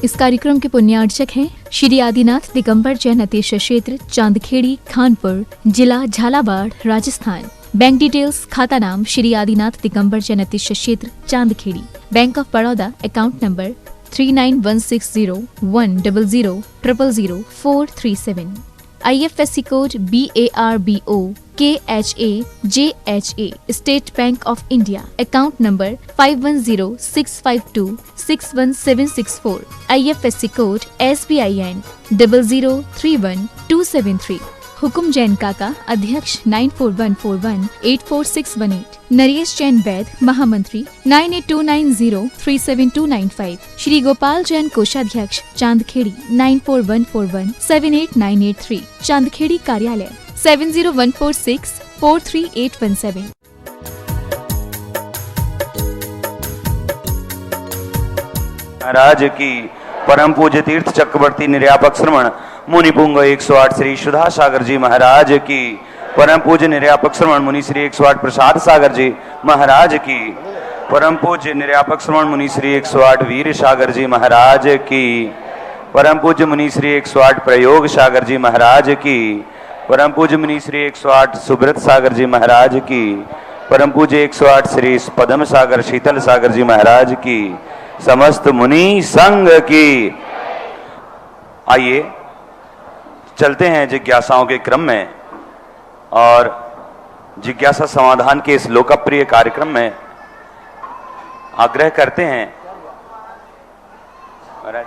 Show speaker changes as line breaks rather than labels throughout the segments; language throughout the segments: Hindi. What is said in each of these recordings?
इस कार्यक्रम के पुण्यार्चक हैं श्री आदिनाथ दिगंबर जैन अतीश क्षेत्र चांदखेड़ी खानपुर जिला झालावाड़ राजस्थान। बैंक डिटेल्स खाता नाम श्री आदिनाथ दिगंबर जैन अतीश क्षेत्र Chandkhedi. Bank of Baroda account number 39160100000437। IFSC code BARBO KHAJHA। State bank of India account number 510652616764। IFSC code SBIN 0031273। हुकुम जैन काका अध्यक्ष 9414184618। नरेश जैन वैद महामंत्री 9829037295। श्री गोपाल जैन कोषाध्यक्ष चांदखेड़ी 9414178983। चांदखेड़ी कार्यालय 7014643817।
महाराज की परम पूज्य तीर्थ चक्रवर्ती निर्यापक श्रमण मुनि पुंग 108 श्री सुधा सागर जी महाराज की परम पूज्य निर्यापक श्रमण मुनि श्री 108 प्रसाद सागर जी महाराज की परम पूज्य निर्यापक श्रमण मुनि श्री 108 वीर सागर जी महाराज की परम पूज्य मुनि श्री 108 प्रयोग सागर जी महाराज की परम पूज्य मुनि श्री 108 सुब्रत सागर जी महाराज की परम पूज्य 108 श्री पदम सागर शीतल सागर जी महाराज की समस्त मुनि संघ की। आइए चलते हैं जिज्ञासाओं के क्रम में और जिज्ञासा समाधान के इस लोकप्रिय कार्यक्रम में आग्रह करते हैं महाराज।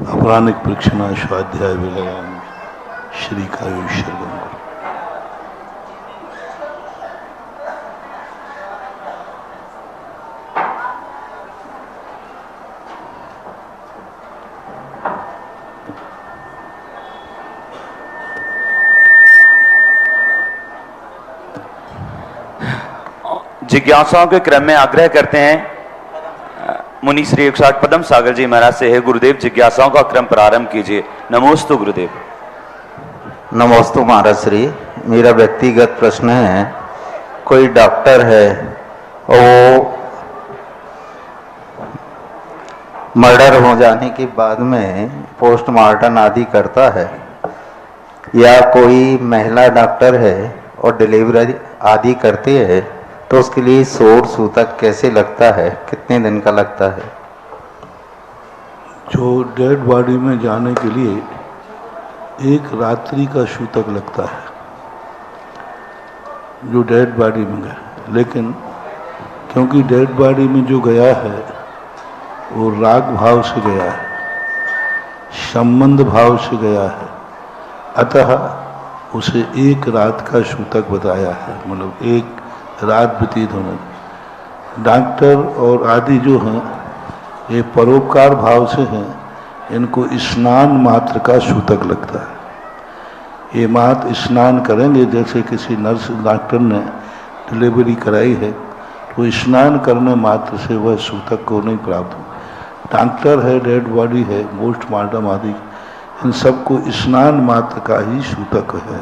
अपरानिक परीक्षणा स्वाध्याय विलयन श्री कायुष्य।
जिज्ञासाओं के क्रम में आग्रह करते हैं मुनि श्री 108 पदम सागर जी महाराज से, है गुरुदेव जिज्ञासाओं का क्रम प्रारंभ कीजिए। नमोस्तु गुरुदेव।
नमोस्तु महाराज श्री। मेरा व्यक्तिगत प्रश्न है, कोई डॉक्टर है वो मर्डर हो जाने के बाद में पोस्टमार्टम आदि करता है, या कोई महिला डॉक्टर है और डिलीवरी आदि करती है, तो उसके लिए सोर सूतक कैसे लगता है, कितने दिन का लगता है?
जो डेड बॉडी में जाने के लिए एक रात्रि का सूतक लगता है, जो डेड बॉडी में गया, लेकिन क्योंकि डेड बॉडी में जो गया है वो राग भाव से गया है, संबंध भाव से गया है, अतः उसे एक रात का सूतक बताया है, मतलब एक रात व्यतीत होने। डॉक्टर और आदि जो हैं ये परोपकार भाव से हैं, इनको स्नान मात्र का सूतक लगता है। ये मात्र स्नान करेंगे, जैसे किसी नर्स डॉक्टर ने डिलीवरी कराई है तो स्नान करने मात्र से वह सूतक को नहीं प्राप्त हो। डॉक्टर है, डेड बॉडी है, पोस्टमार्टम आदि, इन सबको स्नान मात्र का ही सूतक है।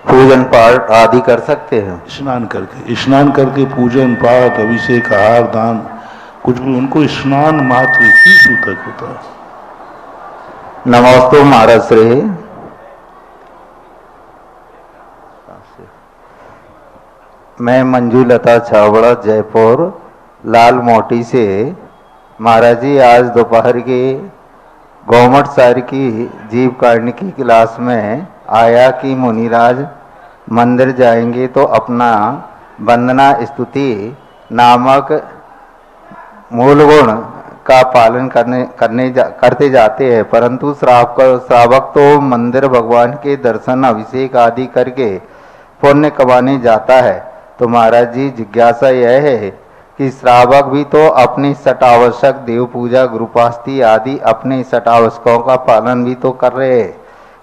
पूजन पाठ आदि कर सकते हैं
स्नान करके पूजन पाठ अभिषेक आहार दान कुछ भी, उनको स्नान मात्र ही सूतक होता है।
नमोस्तु महाराज श्री। मैं मंजूलता छावड़ा जयपुर लाल मोटी से। महाराज जी, आज दोपहर के गौमट सार की जीव काटने की क्लास में आया कि मुनिराज मंदिर जाएंगे तो अपना वंदना स्तुति नामक मूल गुण का पालन करते जाते हैं, परंतु श्रावक तो मंदिर भगवान के दर्शन अभिषेक आदि करके पुण्य कमाने जाता है। तो महाराज जी, जिज्ञासा यह है कि श्रावक भी तो अपनी सटावश्यक देव पूजा गुरुपास्ति आदि अपने सटावश्यकों का पालन भी तो कर रहे हैं,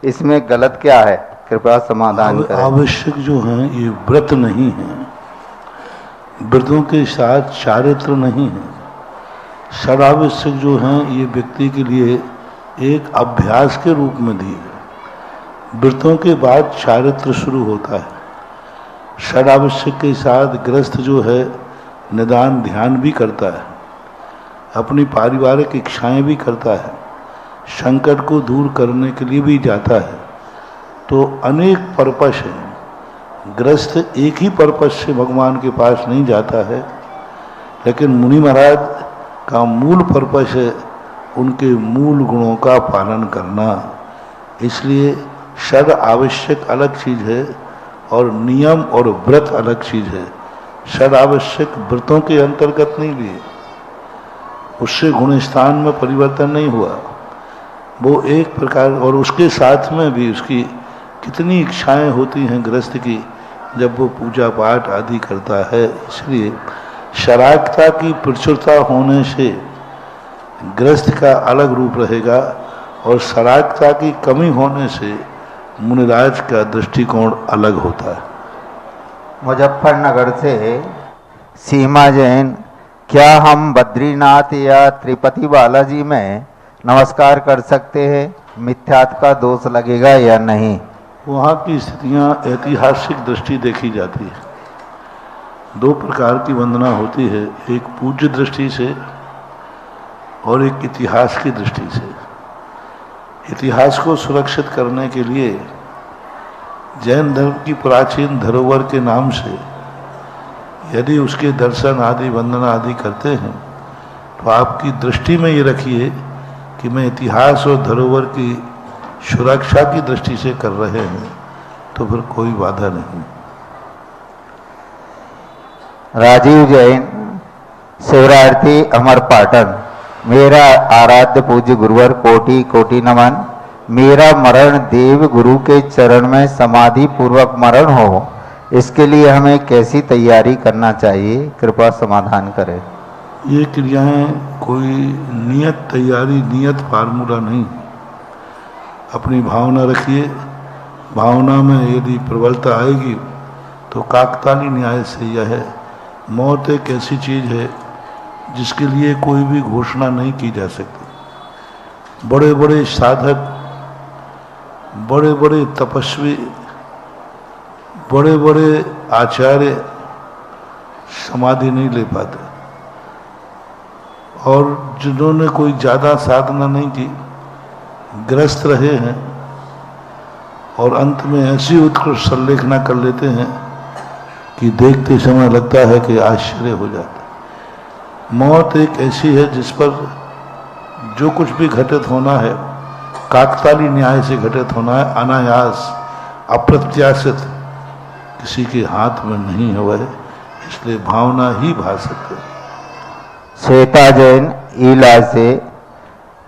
इसमें गलत क्या है? कृपया समाधान करें।
आवश्यक जो हैं ये व्रत नहीं है, व्रतों के साथ चारित्र नहीं है। सदावश्यक जो हैं ये व्यक्ति के लिए एक अभ्यास के रूप में दिए। व्रतों के बाद चारित्र शुरू होता है। षड आवश्यक के साथ गृहस्थ जो है निदान ध्यान भी करता है, अपनी पारिवारिक इच्छाएं भी करता है, संकट को दूर करने के लिए भी जाता है। तो अनेक पर्पस हैं। गृहस्थ एक ही पर्पस से भगवान के पास नहीं जाता है, लेकिन मुनि महाराज का मूल पर्पस है उनके मूल गुणों का पालन करना। इसलिए षड आवश्यक अलग चीज़ है और नियम और व्रत अलग चीज़ है। षड आवश्यक व्रतों के अंतर्गत नहीं लिए, उससे गुण स्थान में परिवर्तन नहीं हुआ, वो एक प्रकार। और उसके साथ में भी उसकी कितनी इच्छाएं होती हैं गृहस्थ की जब वो पूजा पाठ आदि करता है। इसलिए शरारता की प्रचुरता होने से गृहस्थ का अलग रूप रहेगा और शरारता की कमी होने से मुनिराज का दृष्टिकोण अलग होता है।
मुजफ्फरनगर से सीमा जैन, क्या हम बद्रीनाथ या त्रिपति बालाजी में नमस्कार कर सकते हैं? मिथ्यात्व का दोष लगेगा या नहीं?
वहाँ की स्थितियाँ ऐतिहासिक दृष्टि देखी जाती है। दो प्रकार की वंदना होती है, एक पूज्य दृष्टि से और एक इतिहास की दृष्टि से। इतिहास को सुरक्षित करने के लिए जैन धर्म की प्राचीन धरोहर के नाम से यदि उसके दर्शन आदि वंदना आदि करते हैं तो आपकी दृष्टि में ये रखिए कि मैं इतिहास और धरोहर की सुरक्षा की दृष्टि से कर रहे हैं, तो फिर कोई बाधा नहीं।
राजीव जैन, शिवरार्थी अमर पाटन, मेरा आराध्य पूज्य गुरुवर कोटि कोटि नमन। मेरा मरण देव गुरु के चरण में समाधि पूर्वक मरण हो, इसके लिए हमें कैसी तैयारी करना चाहिए? कृपया समाधान करें।
ये क्रियाएं कोई नियत तैयारी, नियत फार्मूला नहीं। अपनी भावना रखिए, भावना में यदि प्रबलता आएगी तो काकताली न्याय से यह है। मौत एक ऐसी चीज़ है जिसके लिए कोई भी घोषणा नहीं की जा सकती। बड़े बड़े साधक, बड़े बड़े तपस्वी, बड़े बड़े आचार्य समाधि नहीं ले पाते, और जिन्होंने कोई ज़्यादा साधना नहीं की, ग्रस्त रहे हैं और अंत में ऐसी उत्कृष्ट संलेखना कर लेते हैं कि देखते समय लगता है कि आश्चर्य हो जाता है। मौत एक ऐसी है जिस पर जो कुछ भी घटित होना है काकताली न्याय से घटित होना है, अनायास अप्रत्याशित, किसी के हाथ में नहीं हुआ है। इसलिए भावना ही भा सकते हैं।
श्वेता जैन, इलाज से,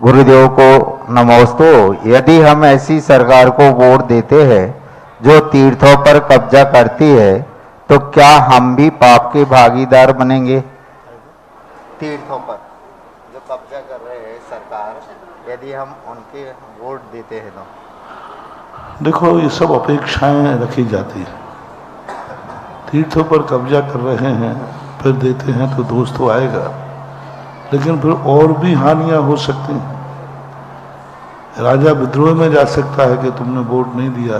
गुरुदेव को नमोस्तु। यदि हम ऐसी सरकार को वोट देते हैं जो तीर्थों पर कब्जा करती है, तो क्या हम भी पाप के भागीदार बनेंगे? तीर्थों पर जो कब्जा कर रहे हैं सरकार, यदि हम उनके वोट देते हैं तो?
देखो, ये सब अपेक्षाएं रखी जाती है। तीर्थों पर कब्जा कर रहे हैं फिर देते हैं तो दोष तो आएगा, लेकिन फिर और भी हानियां हो सकती हैं। राजा विद्रोह में जा सकता है कि तुमने वोट नहीं दिया,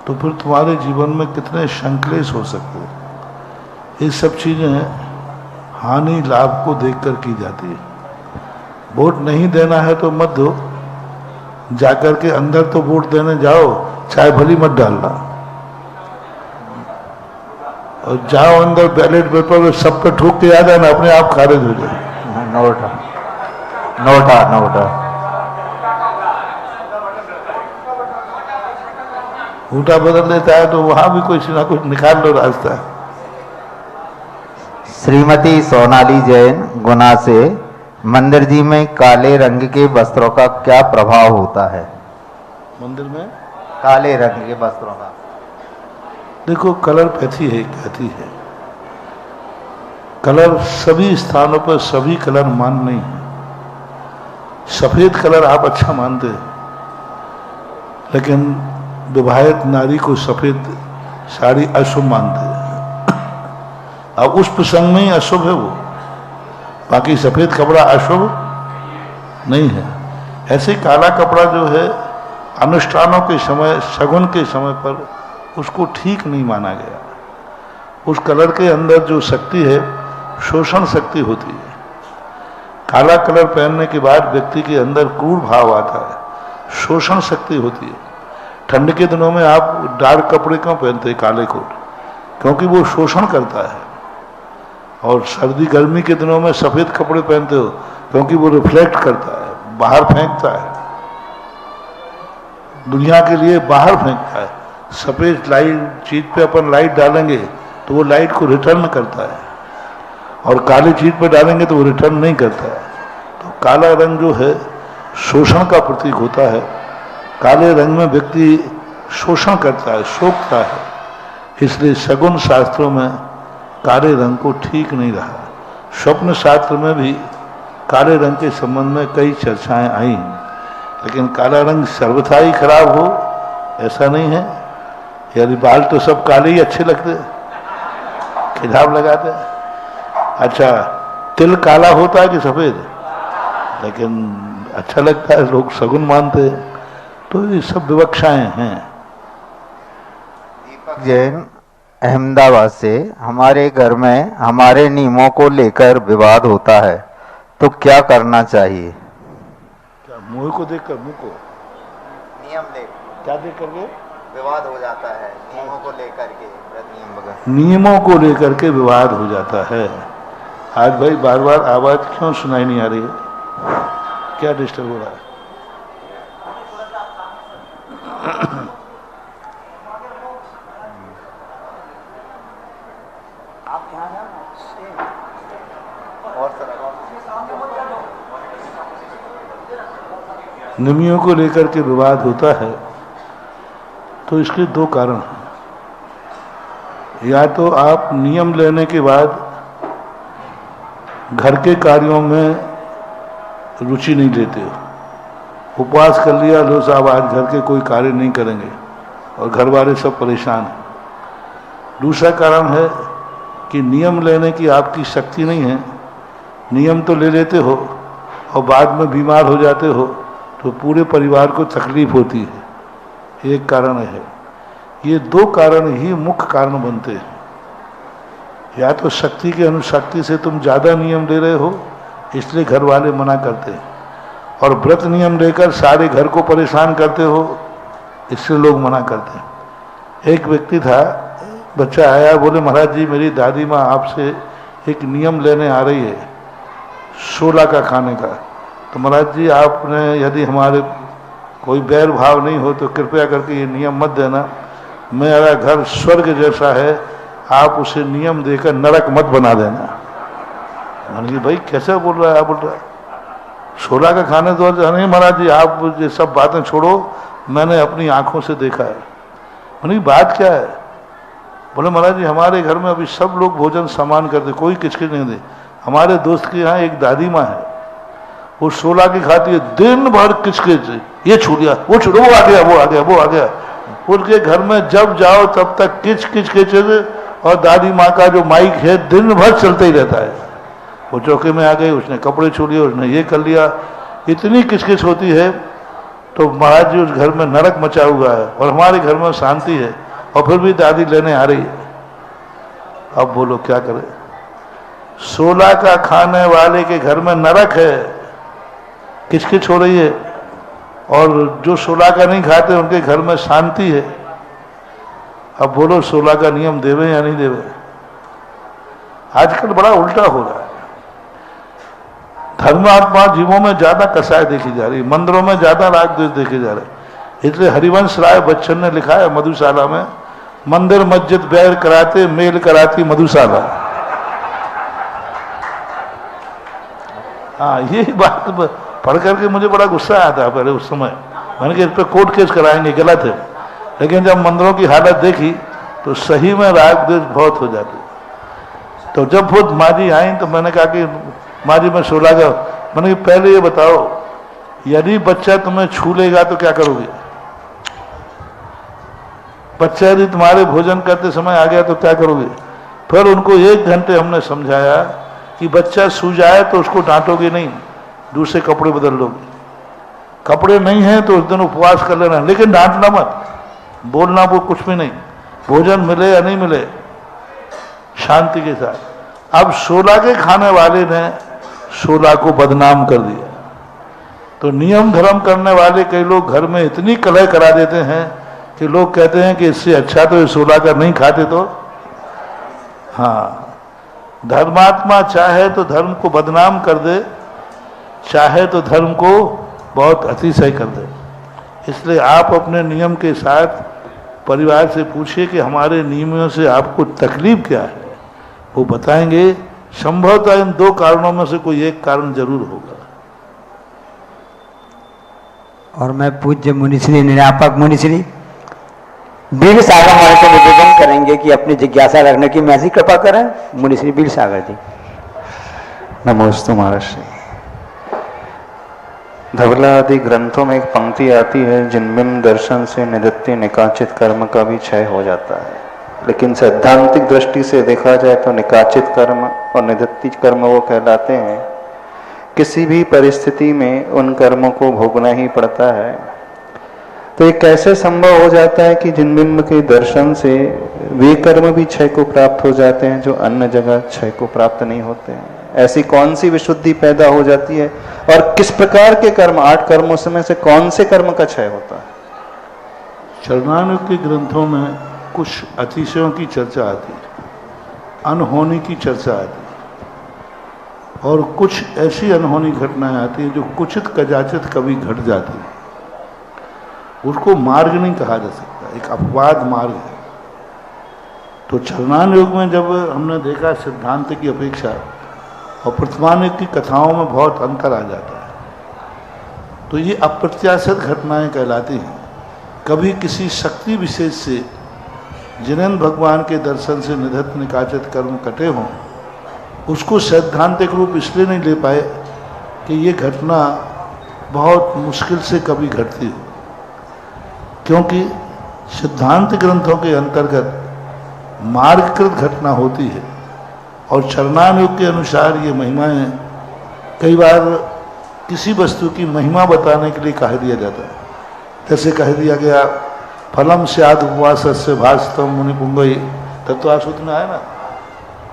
तो फिर तुम्हारे जीवन में कितने संक्लेश हो सकते हैं। ये सब चीज़ें हानि लाभ को देखकर की जाती है। वोट नहीं देना है तो मत दो, जाकर के अंदर तो वोट देने जाओ, चाय भली मत डालना, और जाओ अंदर बैलेट पेपर में सब पे ठोक के आ जाना, अपने आप खारिज हो जाए।
नोटा नोटा नोटा
ऊँटा बदल देता है तो वहां भी कुछ ना कुछ निकाल लो रास्ता।
श्रीमती सोनाली जैन, गुना से, मंदिर जी में काले रंग के वस्त्रों का क्या प्रभाव होता है?
मंदिर में
काले रंग के वस्त्रों का
देखो, कलर पैथी है, कहती है। कलर सभी स्थानों पर सभी कलर मान नहीं है। सफेद कलर आप अच्छा मानते हैं, लेकिन विवाहित नारी को सफेद साड़ी अशुभ मानते हैं। अब उस प्रसंग में ही अशुभ है वो, बाकी सफेद कपड़ा अशुभ नहीं है। ऐसे काला कपड़ा जो है अनुष्ठानों के समय, शगुन के समय पर उसको ठीक नहीं माना गया। उस कलर के अंदर जो शक्ति है शोषण शक्ति होती है। काला कलर पहनने के बाद व्यक्ति के अंदर क्रूर भाव आता है, शोषण शक्ति होती है। ठंड के दिनों में आप डार्क कपड़े क्यों पहनते हैं, काले कोट? क्योंकि वो शोषण करता है। और सर्दी गर्मी के दिनों में सफेद कपड़े पहनते हो क्योंकि वो रिफ्लेक्ट करता है, बाहर फेंकता है, दुनिया के लिए बाहर फेंकता है। सफेद लाइट चीज पे अपन लाइट डालेंगे तो वो लाइट को रिटर्न करता है, और काली चीज पे डालेंगे तो वो रिटर्न नहीं करता है। तो काला रंग जो है शोषण का प्रतीक होता है। काले रंग में व्यक्ति शोषण करता है, शोकता है। इसलिए शगुन शास्त्रों में काले रंग को ठीक नहीं रहा। स्वप्न शास्त्र में भी काले रंग के संबंध में कई चर्चाएं आई, लेकिन काला रंग सर्वथा ही खराब हो ऐसा नहीं है। यदि बाल तो सब काले ही अच्छे लगते, खिलाफ लगाते। अच्छा, तिल काला होता है कि सफेद, लेकिन अच्छा लगता है, लोग शगुन मानते हैं। तो ये सब विवक्षाएं हैं।
दीपक जैन अहमदाबाद से, हमारे घर में हमारे नियमों को लेकर विवाद होता है तो क्या करना चाहिए?
क्या मुंह को देखकर, मुंह को
नियम देख
क्या देख करके
विवाद हो जाता है, नियमों को लेकर के, नियम वगैरह
नियमों को लेकर के विवाद हो जाता है। आज भाई बार बार आवाज क्यों सुनाई नहीं आ रही है? क्या डिस्टर्ब हो रहा है? नियमों को लेकर के विवाद होता है तो इसके दो कारण हैं। या तो आप नियम लेने के बाद घर के कार्यों में रुचि नहीं लेते हो, उपवास कर लिया, लो साहब आज घर के कोई कार्य नहीं करेंगे, और घर वाले सब परेशान हैं। दूसरा कारण है कि नियम लेने की आपकी शक्ति नहीं है, नियम तो ले लेते हो और बाद में बीमार हो जाते हो तो पूरे परिवार को तकलीफ होती है। एक कारण है। ये दो कारण ही मुख्य कारण बनते हैं। या तो शक्ति के अनुशक्ति से तुम ज़्यादा नियम ले रहे हो, इसलिए घर वाले मना करते हैं, और व्रत नियम लेकर सारे घर को परेशान करते हो, इससे लोग मना करते हैं। एक व्यक्ति था, बच्चा आया, बोले महाराज जी मेरी दादी माँ आपसे एक नियम लेने आ रही है 16 का खाने का। तो महाराज जी आपने यदि हमारे कोई बैर भाव नहीं हो तो कृपया करके ये नियम मत देना, मेरा घर स्वर्ग जैसा है, आप उसे नियम देकर नरक मत बना देना। मैंने कहा भाई कैसे बोल रहा है? आप बोल रहा है 16 का खाने दो। नहीं महाराज जी आप ये सब बातें छोड़ो, मैंने अपनी आंखों से देखा है। मैंने बात क्या है? बोले महाराज जी हमारे घर में अभी सब लोग भोजन समान करते, कोई किचकिच नहीं दे। हमारे दोस्त के यहाँ एक दादी माँ है, वो 16 की खाती है, दिन भर किचकिच, ये छूट गया, वो छूट, वो आ गया, वो आ गया, वो आ गया। उनके घर में जब जाओ तब तक किच किच किच, और दादी माँ का जो माइक है दिन भर चलते ही रहता है। वो चौके में आ गई, उसने कपड़े छू लिए, उसने ये कर लिया, इतनी किचकिच होती है। तो महाराज जी उस घर में नरक मचा हुआ है और हमारे घर में शांति है, और फिर भी दादी लेने आ रही है। अब बोलो क्या करे? 16 का खाने वाले के घर में नरक है, किचकिच हो रही है, और जो 16 का नहीं खाते उनके घर में शांति है। अब बोलो 16 का नियम देवे या नहीं देवे? आजकल बड़ा उल्टा हो रहा है। धर्मात्मा जीवों में ज्यादा कसाय देखी जा रही, मंदिरों में ज्यादा राग द्वेष देखे जा रहे। इसलिए हरिवंश राय बच्चन ने लिखा है मधुशाला में, मंदिर मस्जिद बैर कराते, मेल कराती मधुशाला। हाँ, यही बात पढ़ करके मुझे बड़ा गुस्सा आया था पहले उस समय। मैंने कहा इस पर कोर्ट केस कराएंगे, गलत है। लेकिन जब मंदिरों की हालत देखी तो सही में राग द्वेष बहुत हो जाते। तो जब खुद माँ जी आई तो मैंने कहा कि माँ जी मैं 16 का, मैंने कहा पहले ये बताओ यदि बच्चा तुम्हें छू लेगा तो क्या करोगे? बच्चा यदि तुम्हारे भोजन करते समय आ गया तो क्या करोगे? फिर उनको 1 घंटे हमने समझाया कि बच्चा सो जाए तो उसको डांटोगे नहीं, दूसरे कपड़े बदल लोगे। कपड़े नहीं है तो उस दिन उपवास कर लेना, लेकिन डांटना मत, बोलना वो कुछ भी नहीं। भोजन मिले या नहीं मिले, शांति के साथ। अब 16 के खाने वाले ने 16 को बदनाम कर दिया। तो नियम धर्म करने वाले कई लोग घर में इतनी कलह करा देते हैं कि लोग कहते हैं कि इससे अच्छा तो ये 16 का नहीं खाते। तो हाँ, धर्मात्मा चाहे तो धर्म को बदनाम कर दे, चाहे तो धर्म को बहुत अतिशय कर दे। इसलिए आप अपने नियम के साथ परिवार से पूछिए कि हमारे नियमों से आपको तकलीफ क्या है, वो बताएंगे। संभवतः इन 2 कारणों में से कोई एक कारण जरूर होगा।
और मैं पूज्य मुनिश्री निरापक मुनिश्री बीर सागर महाराज से निवेदन करेंगे कि अपनी जिज्ञासा रखने की मैं ऐसी कृपा करें। मुनिश्री बीर सागर जी।
नमोस्तु महर्षि। धवला आदि ग्रंथों में एक पंक्ति आती है, जिनबिंब दर्शन से निदत्ति निकाचित कर्म का भी क्षय हो जाता है। लेकिन सैद्धांतिक दृष्टि से देखा जाए तो निकाचित कर्म और निदत्ति कर्म वो कहलाते हैं, किसी भी परिस्थिति में उन कर्मों को भोगना ही पड़ता है। तो ये कैसे संभव हो जाता है कि जिनबिंब के दर्शन से वे कर्म भी क्षय को प्राप्त हो जाते हैं जो अन्य जगह क्षय को प्राप्त नहीं होते हैं? ऐसी कौन सी विशुद्धि पैदा हो जाती है और किस प्रकार के कर्म, 8 कर्मों में से कौन से कर्म का क्षय होता है?
चरणानुग के ग्रंथों में कुछ अतिशयों की चर्चा आती है, अनहोनी की चर्चा आती है, और कुछ ऐसी अनहोनी घटनाएं आती हैं जो कुचित कदाचित कभी घट जाती है। उसको मार्ग नहीं कहा जा सकता, एक अपवाद मार्ग है। तो चरणानुग में जब हमने देखा सिद्धांत की अपेक्षा और प्रतिमानुग की कथाओं में बहुत अंतर आ जाता है, तो ये अप्रत्याशित घटनाएं कहलाती हैं। कभी किसी शक्ति विशेष से जिनेन्द्र भगवान के दर्शन से निधत्त निकाचित कर्म कटे हों, उसको सैद्धांतिक रूप इसलिए नहीं ले पाए कि ये घटना बहुत मुश्किल से कभी घटती हो, क्योंकि सिद्धांत ग्रंथों के अंतर्गत मार्गकृत घटना होती है और चरणानुग के अनुसार ये महिमाएं कई बार किसी वस्तु की महिमा बताने के लिए कह दिया जाता है। जैसे कह दिया गया फलम स्याद उपवासस्य भाषितम मुनि पुंगई, तत्वासूत में आया ना,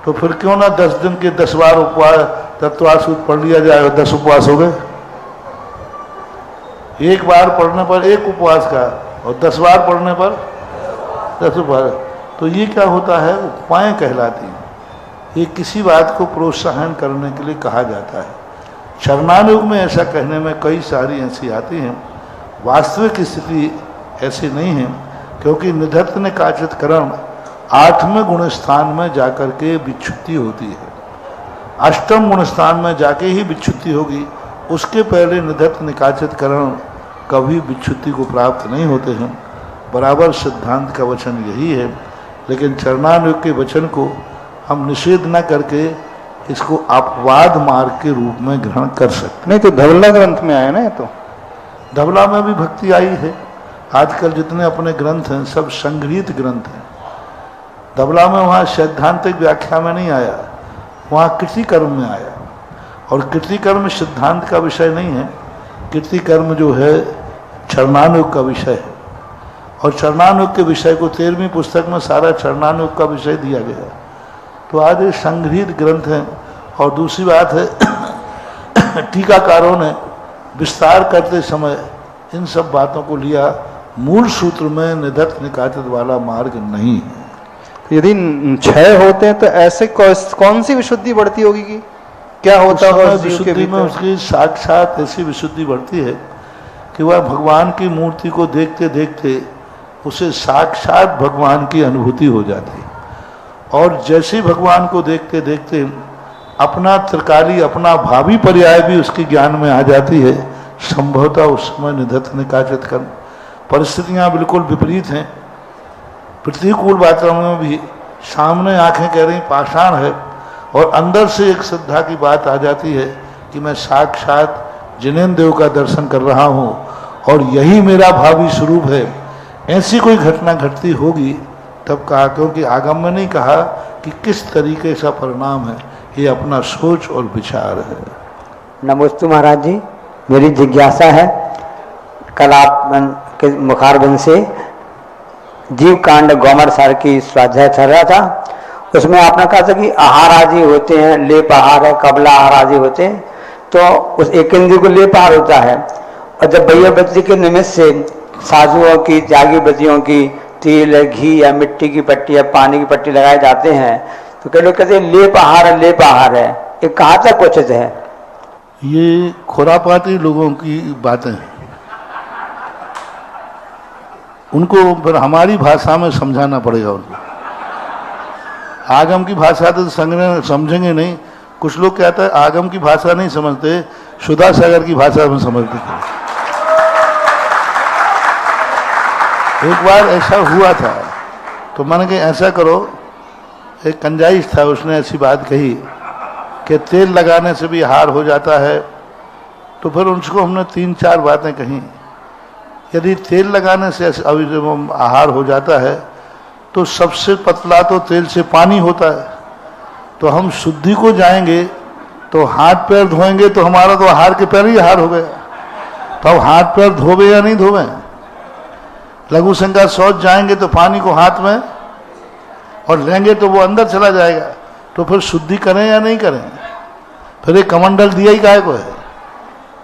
तो फिर क्यों ना 10 दिन के 10 बार उपवास तत्वासूत पढ़ लिया जाए और 10 उपवास हो गए। एक बार पढ़ने पर एक उपवास का और 10 बार पढ़ने पर 10 उपवास। तो ये क्या होता है, उपमाएं कहलाती हैं। ये किसी बात को प्रोत्साहन करने के लिए कहा जाता है। चरणानुग में ऐसा कहने में कई सारी ऐसी आती हैं, वास्तविक स्थिति ऐसी नहीं है, क्योंकि निधत्त निकाचित कर्म 8वें गुण स्थान में जाकर के विच्छुत्ति होती है। 8वें गुण स्थान में जाके ही विच्छुत्ति होगी, उसके पहले निधत्त निकाचित कर्म कभी विच्छुत्ति को प्राप्त नहीं होते हैं। बराबर सिद्धांत का वचन यही है, लेकिन चरणानुग के वचन को हम निषेध न करके इसको अपवाद मार्ग के रूप में ग्रहण कर सकते।
नहीं तो धवला ग्रंथ में आया ना, ये तो
धवला में भी भक्ति आई है। आजकल जितने अपने ग्रंथ हैं सब संग्रहित ग्रंथ हैं। धवला में वहाँ सैद्धांतिक व्याख्या में नहीं आया, वहाँ कृति कर्म में आया। और कृति कर्म सिद्धांत का विषय नहीं है, कृति कर्म जो है चरणानुग का विषय है। और चरणानुग के विषय को 13वीं पुस्तक में सारा चरणानुग का विषय दिया गया। तो आज ये संग्रहित ग्रंथ हैं। और दूसरी बात है टीकाकारों ने विस्तार करते समय इन सब बातों को लिया, मूल सूत्र में निधत्त निकाचित वाला मार्ग नहीं है।
यदि क्षय होते हैं तो ऐसे कौन सी विशुद्धि बढ़ती होगी कि क्या होता है?
विशुद्धि में उसकी साक्षात ऐसी विशुद्धि बढ़ती है कि वह भगवान की मूर्ति को देखते देखते उसे साक्षात भगवान की अनुभूति हो जाती है। और जैसे भगवान को देखते देखते अपना त्रिकाली, अपना भावी पर्याय भी उसके ज्ञान में आ जाती है। संभवतः उस समय निधत्त निकाचित कर्म, परिस्थितियां बिल्कुल विपरीत हैं। प्रतिकूल वातावरण में भी सामने आंखें कह रही पाषाण है और अंदर से एक श्रद्धा की बात आ जाती है कि मैं साक्षात जिनेन्द्र देव का दर्शन कर रहा हूँ और यही मेरा भावी स्वरूप है। ऐसी कोई घटना घटती होगी तब कहा, क्योंकि आगम में नहीं कहा कि किस तरीके से परिणाम है, ये अपना सोच और विचार है।
नमोस्तु महाराज जी, मेरी जिज्ञासा है, कल आप के मुखारबंद से जीव कांड गौमर सार की स्वाध्याय चल रहा था, उसमें आपने कहा था कि आहार आदि होते हैं, लेप आहार है, कबला आहार आदि होते हैं, तो उस एक इंद्रिय को लेप आहार होता है। और जब भैया बत्ती के निमित्त से साधुओं की, त्यागी बत्तियों की तिल, घी या मिट्टी की पट्टी या पानी की पट्टी लगाए जाते हैं, तो कई लोग कहते हैं लेप आहार है, लेप आहार है। ये कहाँ तक उचित है?
ये खुरापाती लोगों की बातें हैं, उनको फिर हमारी भाषा में समझाना पड़ेगा उनको। आगम की भाषा तो समझेंगे नहीं। कुछ लोग कहते हैं आगम की भाषा नहीं समझते, सुधा सागर की भाषा में समझते थे। एक बार ऐसा हुआ था तो मैंने कहा ऐसा करो, एक कंजाइश था, उसने ऐसी बात कही कि तेल लगाने से भी आहार हो जाता है। तो फिर उसको हमने 3-4 बातें कही। यदि तेल लगाने से अभी जब आहार हो जाता है तो सबसे पतला तो तेल से पानी होता है। तो हम शुद्धि को जाएंगे तो हाथ पैर धोएंगे तो हमारा तो आहार के पहले ही आहार हो गया। तो अब हाथ पैर धोबे या नहीं धोबे? लघु संज्ञा शौच जाएंगे तो पानी को हाथ में और लेंगे तो वो अंदर चला जाएगा। तो फिर शुद्धि करें या नहीं करें? फिर एक कमंडल दिया ही काहे को है?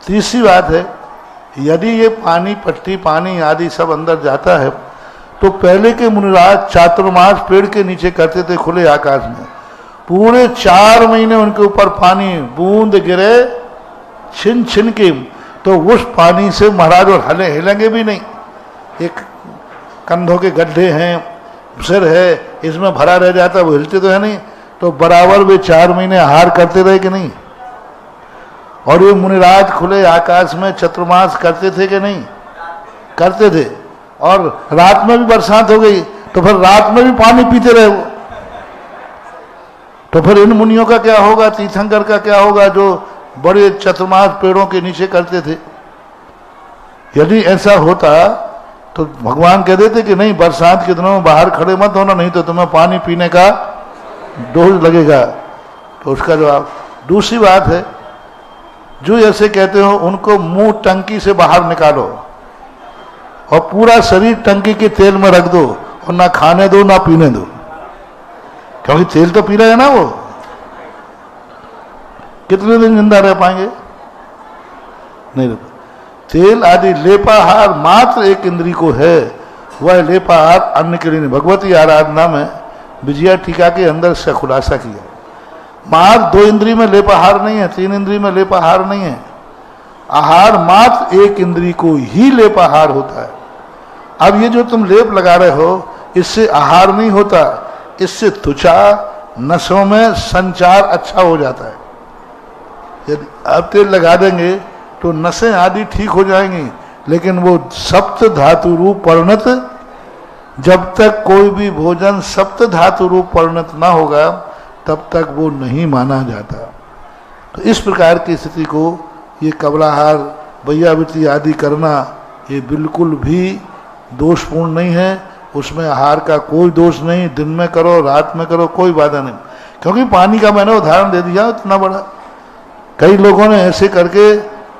तीसरी बात है, यदि ये पानी पट्टी पानी आदि सब अंदर जाता है तो पहले के मुनिराज चातुर्मास पेड़ के नीचे करते थे खुले आकाश में। पूरे 4 महीने उनके ऊपर पानी बूंद गिरे छिन छिन के, तो उस पानी से महाराज और हिलेंगे भी नहीं। एक कंधों के गड्ढे हैं, सिर है, इसमें भरा रह जाता, वो हिलते तो है नहीं। तो बराबर वे 4 महीने आहार करते रहे कि नहीं? और ये मुनिराज खुले आकाश में चतुर्मास करते थे कि नहीं? करते थे। और रात में भी बरसात हो गई तो फिर रात में भी पानी पीते रहे वो। तो फिर इन मुनियों का क्या होगा, तीर्थंकर का क्या होगा जो बड़े चतुर्मास पेड़ों के नीचे करते थे? यदि ऐसा होता तो भगवान कह देते कि नहीं, बरसात के दिनों में बाहर खड़े मत होना, नहीं तो तुम्हें पानी पीने का डोज लगेगा। तो उसका जवाब। दूसरी बात है, जो ऐसे कहते हो उनको मुंह टंकी से बाहर निकालो और पूरा शरीर टंकी के तेल में रख दो और ना खाने दो ना पीने दो, क्योंकि तेल तो पी रहे हैं ना वो। कितने दिन जिंदा रह पाएंगे? नहीं रह। तेल आदि लेपाहार मात्र एक इंद्री को है, वह लेपाहार अन्य के लिए नहीं। भगवती आराधना में विजया टीका के अंदर से खुलासा किया, मात्र 2 इंद्री में लेपाहार नहीं है, 3 इंद्री में लेपाहार नहीं है। आहार मात्र एक इंद्री को ही लेपाहार होता है। अब ये जो तुम लेप लगा रहे हो, इससे आहार नहीं होता, इससे त्वचा नसों में संचार अच्छा हो जाता है। यदि अब तेल लगा देंगे तो नसें आदि ठीक हो जाएंगी, लेकिन वो सप्त धातु रूप परिणत, जब तक कोई भी भोजन सप्त धातु रूप परिणत ना होगा तब तक वो नहीं माना जाता। तो इस प्रकार की स्थिति को ये कबलाहार वैयावृत्ति आदि करना ये बिल्कुल भी दोषपूर्ण नहीं है। उसमें आहार का कोई दोष नहीं, दिन में करो रात में करो कोई बाधा नहीं। क्योंकि पानी का मैंने उदाहरण दे दिया इतना बड़ा। कई लोगों ने ऐसे करके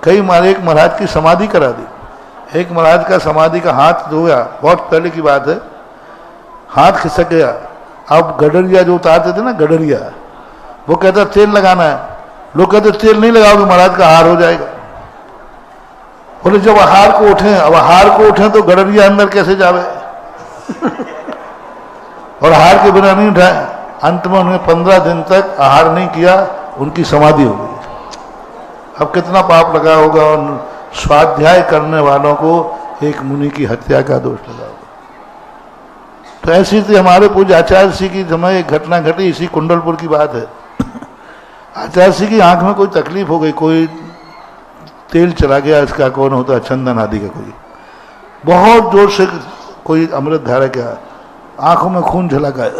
एक महाराज की समाधि करा दी। एक महाराज का समाधि का हाथ धो गया, बहुत पहले की बात है, हाथ खिसक गया। अब गडरिया जो उतारते थे ना, गडरिया, वो कहता तेल लगाना है। लोग कहते तेल नहीं लगाओगे महाराज का हार हो जाएगा। बोले जब आहार को उठे, अब आहार को उठे तो गडरिया अंदर कैसे जावे? और आहार के बिना नहीं उठाए। अंत में उन्होंने 15 दिन तक आहार नहीं किया, उनकी समाधि हो गई। अब कितना पाप लगा होगा और स्वाध्याय करने वालों को एक मुनि की हत्या का दोष लगा होगा। तो ऐसी थी हमारे पूज्य आचार्य श्री की समय एक घटना घटी, इसी कुंडलपुर की बात है। आचार्य श्री की आंख में कोई तकलीफ हो गई, कोई तेल चला गया, इसका कौन होता है, चंदन आदि का, कोई बहुत जोर से कोई अमृत धारा क्या, आंखों में खून झलक आया।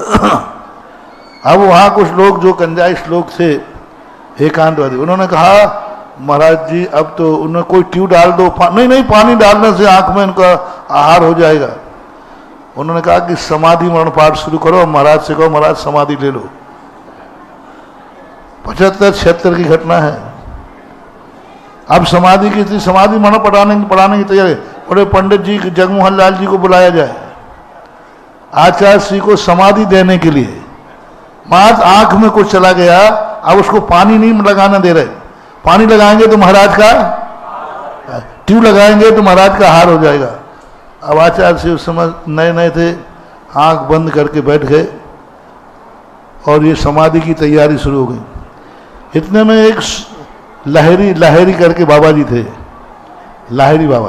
अब वहाँ कुछ लोग जो कंजाइश लोग थे एकांतवादी, उन्होंने कहा महाराज जी अब तो उन्हें कोई ट्यूब डाल दो। नहीं, पानी डालने से आंख में इनका आहार हो जाएगा। उन्होंने कहा कि समाधि मरण पाठ शुरू करो, महाराज से कहो महाराज समाधि ले लो। 75-76 की घटना है। अब समाधि की थी, समाधि मरण पढ़ाने की तैयारी। बड़े पंडित जी जगमोहन लाल जी को बुलाया जाए आचार्य श्री को समाधि देने के लिए। मात आंख में कुछ चला गया, अब उसको पानी नहीं लगाना दे रहे। पानी लगाएंगे तो महाराज का, ट्यूब लगाएंगे तो महाराज का हार हो जाएगा। अब आचार्य से उस समय नए नए थे, आंख बंद करके बैठ गए और ये समाधि की तैयारी शुरू हो गई। इतने में एक लाहिरी करके बाबा जी थे, लाहिरी बाबा,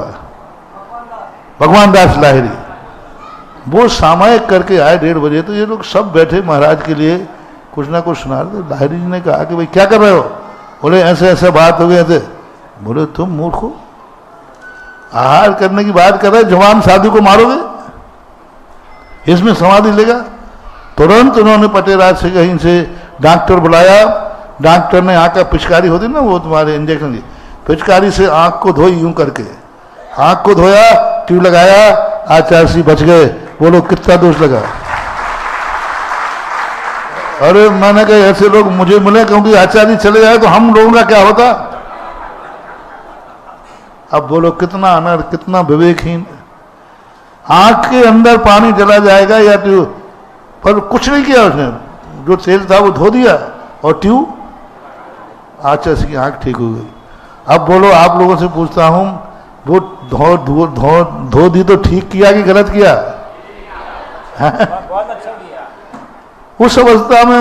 भगवान दास लाहिरी, वो सामायिक करके आए 1:30 बजे। तो ये लोग सब बैठे महाराज के लिए कुछ ना कुछ सुना रहे। लाहिरी जी ने कहा कि भाई क्या कर रहे हो? बोले ऐसे ऐसे बात हो गए थे। बोले तुम मूर्ख हो, आहार करने की बात कर रहे, जवान साधु को मारोगे, इसमें समाधि लेगा? तुरंत उन्होंने पटेराज से कहीं से डॉक्टर बुलाया। डॉक्टर ने आंख का पिचकारी होती ना, वो तुम्हारे इंजेक्शन की पिचकारी से आंख को धोई, यूं करके आंख को धोया, ट्यूब लगाया, आचार्य जी बच गए। बोलो कितना दोष लगा। अरे मैंने कहा ऐसे लोग मुझे मिले, क्योंकि आचार्य चले जाए तो हम लोगों का क्या होता। अब बोलो कितना अनर्थ, कितना विवेकहीन। आंख के अंदर पानी चला जाएगा या ट्यूब, पर कुछ नहीं किया उसने, जो तेल था वो धो दिया और ट्यूब, आचार्य की आंख ठीक हो गई। अब बोलो आप लोगों से पूछता हूं, वो धो दी तो ठीक किया कि गलत किया? बहुत अच्छा किया। उस अवस्था में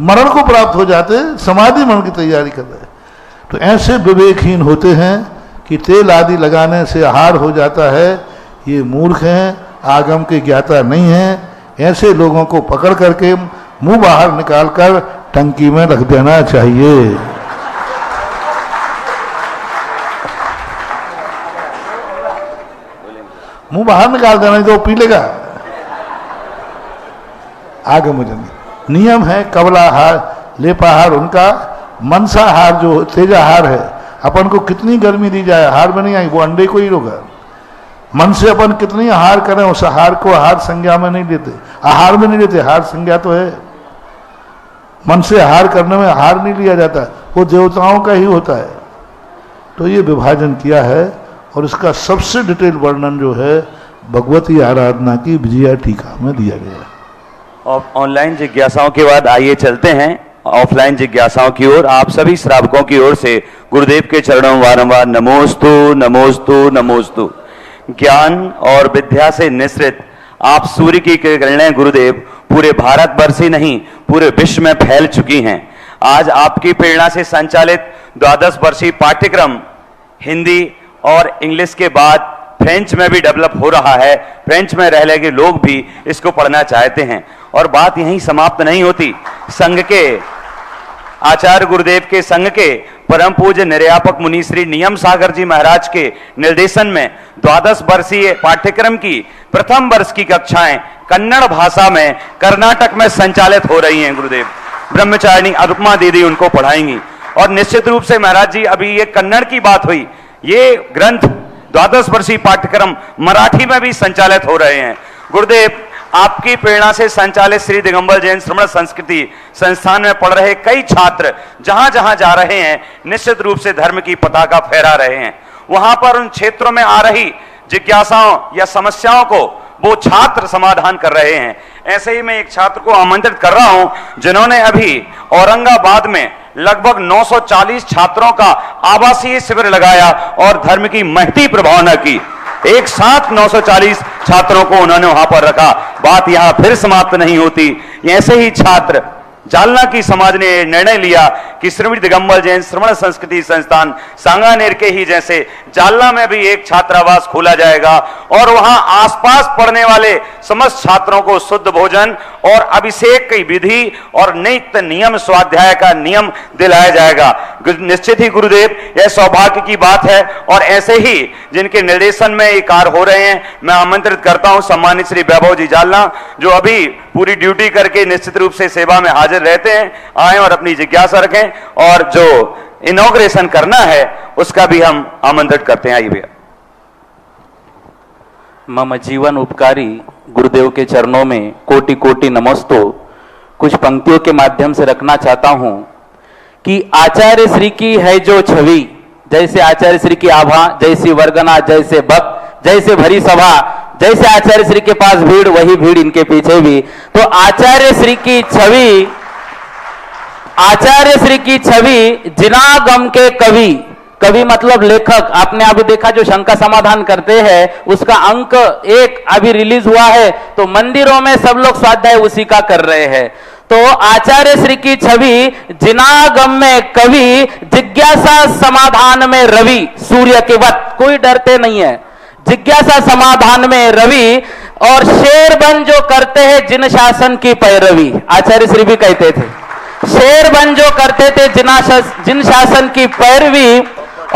मरण को प्राप्त हो जाते, समाधि मरण की तैयारी कर रहे। तो ऐसे विवेकहीन होते हैं कि तेल आदि लगाने से आहार हो जाता है, ये मूर्ख हैं, आगम के ज्ञाता नहीं हैं। ऐसे लोगों को पकड़ करके मुंह बाहर निकालकर टंकी में रख देना चाहिए। मुंह बाहर निकाल देना, तो पी लेगा। आगे मुझे नियम है कबलाहार, लेपाहार, उनका मनसाहार जो तेजाहार है। अपन को कितनी गर्मी दी जाए, आहार में नहीं आई, वो अंडे को ही रोगा। मन से अपन कितनी आहार करें, उस आहार को आहार संज्ञा में नहीं लेते, आहार में नहीं लेते, आहार संज्ञा तो है। मन से आहार करने में आहार नहीं लिया जाता, वो देवताओं का ही होता है। तो ये विभाजन किया है, और इसका सबसे डिटेल वर्णन जो है भगवती आराधना की विजया टीका में दिया गया है।
और ऑनलाइन जिज्ञासाओं के बाद आइए चलते हैं ऑफलाइन जिज्ञासाओं की ओर। आप सभी श्रावकों की ओर से गुरुदेव के चरणों में वारंवार नमोस्तु नमोस्तु नमोस्तु। ज्ञान और विद्या से निश्रित आप सूर्य की किरणें गुरुदेव पूरे भारतवर्ष ही नहीं पूरे विश्व में फैल चुकी हैं। आज आपकी प्रेरणा से संचालित 12 वर्षीय पाठ्यक्रम हिंदी और इंग्लिश के बाद फ्रेंच में भी डेवलप हो रहा है। फ्रेंच में रह लगे लोग भी इसको पढ़ना चाहते हैं। और बात यहीं समाप्त नहीं होती। संघ के आचार्य गुरुदेव के संघ के परम पूज्य निर्यापक मुनि श्री नियम सागर जी महाराज के निर्देशन में 12 वर्षीय पाठ्यक्रम की प्रथम वर्ष की कक्षाएं कन्नड़ भाषा में कर्नाटक में संचालित हो रही हैं। गुरुदेव ब्रह्मचारिणी अनुपमा दीदी उनको पढ़ाएंगी। और निश्चित रूप से महाराज जी, अभी ये कन्नड़ की बात हुई, ये ग्रंथ 12 वर्षीय पाठ्यक्रम मराठी में भी संचालित हो रहे हैं। गुरुदेव आपकी प्रेरणा से संचालित श्री दिगंबर जैन श्रमण संस्कृति संस्थान में पढ़ रहे कई छात्र जहां जहां जा रहे हैं, निश्चित रूप से धर्म की पताका फहरा रहे हैं। वहां पर उन क्षेत्रों में आ रही जिज्ञासाओं या समस्याओं को वो छात्र समाधान कर रहे हैं। ऐसे ही मैं एक छात्र को आमंत्रित कर रहा हूं, जिन्होंने अभी औरंगाबाद में लगभग 940 छात्रों का आवासीय शिविर लगाया और धर्म की महती प्रभावना की। एक साथ 940 छात्रों को उन्होंने वहां पर रखा। बात यहां फिर समाप्त नहीं होती। ऐसे ही छात्र जालना की समाज ने निर्णय लिया कि श्री दिगंबर जैन श्रमण संस्कृति संस्थान सांगानेर के ही जैसे जालना में भी एक छात्रावास खोला जाएगा और वहां आसपास पढ़ने वाले समस्त छात्रों को शुद्ध भोजन और अभिषेक की विधि और नित्य नियम स्वाध्याय का नियम दिलाया जाएगा। निश्चित ही गुरुदेव यह सौभाग्य की बात है। और ऐसे ही जिनके निर्देशन में ये कार्य हो रहे हैं, मैं आमंत्रित करता हूं सम्मानित श्री वैभव जी जालना, जो अभी पूरी ड्यूटी करके निश्चित रूप से सेवा में हाजिर रहते हैं, आए और अपनी जिज्ञासा रखें। और जो इनॉग्रेशन करना है उसका भी हम आमंत्रित करते हैं। आइए भैया।
मम जीवन उपकारी गुरुदेव के चरणों में कोटि कोटि नमस्तो। कुछ पंक्तियों के माध्यम से रखना चाहता हूं कि आचार्य श्री की है जो छवि, जैसे आचार्य श्री की आभा, जैसी वर्गना, जैसे भक्त, जैसे भरी सभा, जैसे आचार्य श्री के पास भीड़ वही भीड़ इनके पीछे भी। तो आचार्य श्री की छवि आचार्य श्री की छवि जिना गम के कवि, कवि मतलब लेखक। आपने अभी देखा जो शंका समाधान करते हैं उसका अंक 1 अभी रिलीज हुआ है, तो मंदिरों में सब लोग स्वाध्याय उसी का कर रहे हैं। तो आचार्य श्री की छवि जिनागम में कवि, जिज्ञासा समाधान में रवि, सूर्य के वत, कोई डरते नहीं है। जिज्ञासा समाधान में रवि, और शेर बन जो करते हैं जिन शासन की पैरवी, आचार्य श्री भी कहते थे शेर बन जो करते थे जिन शासन की पैरवी,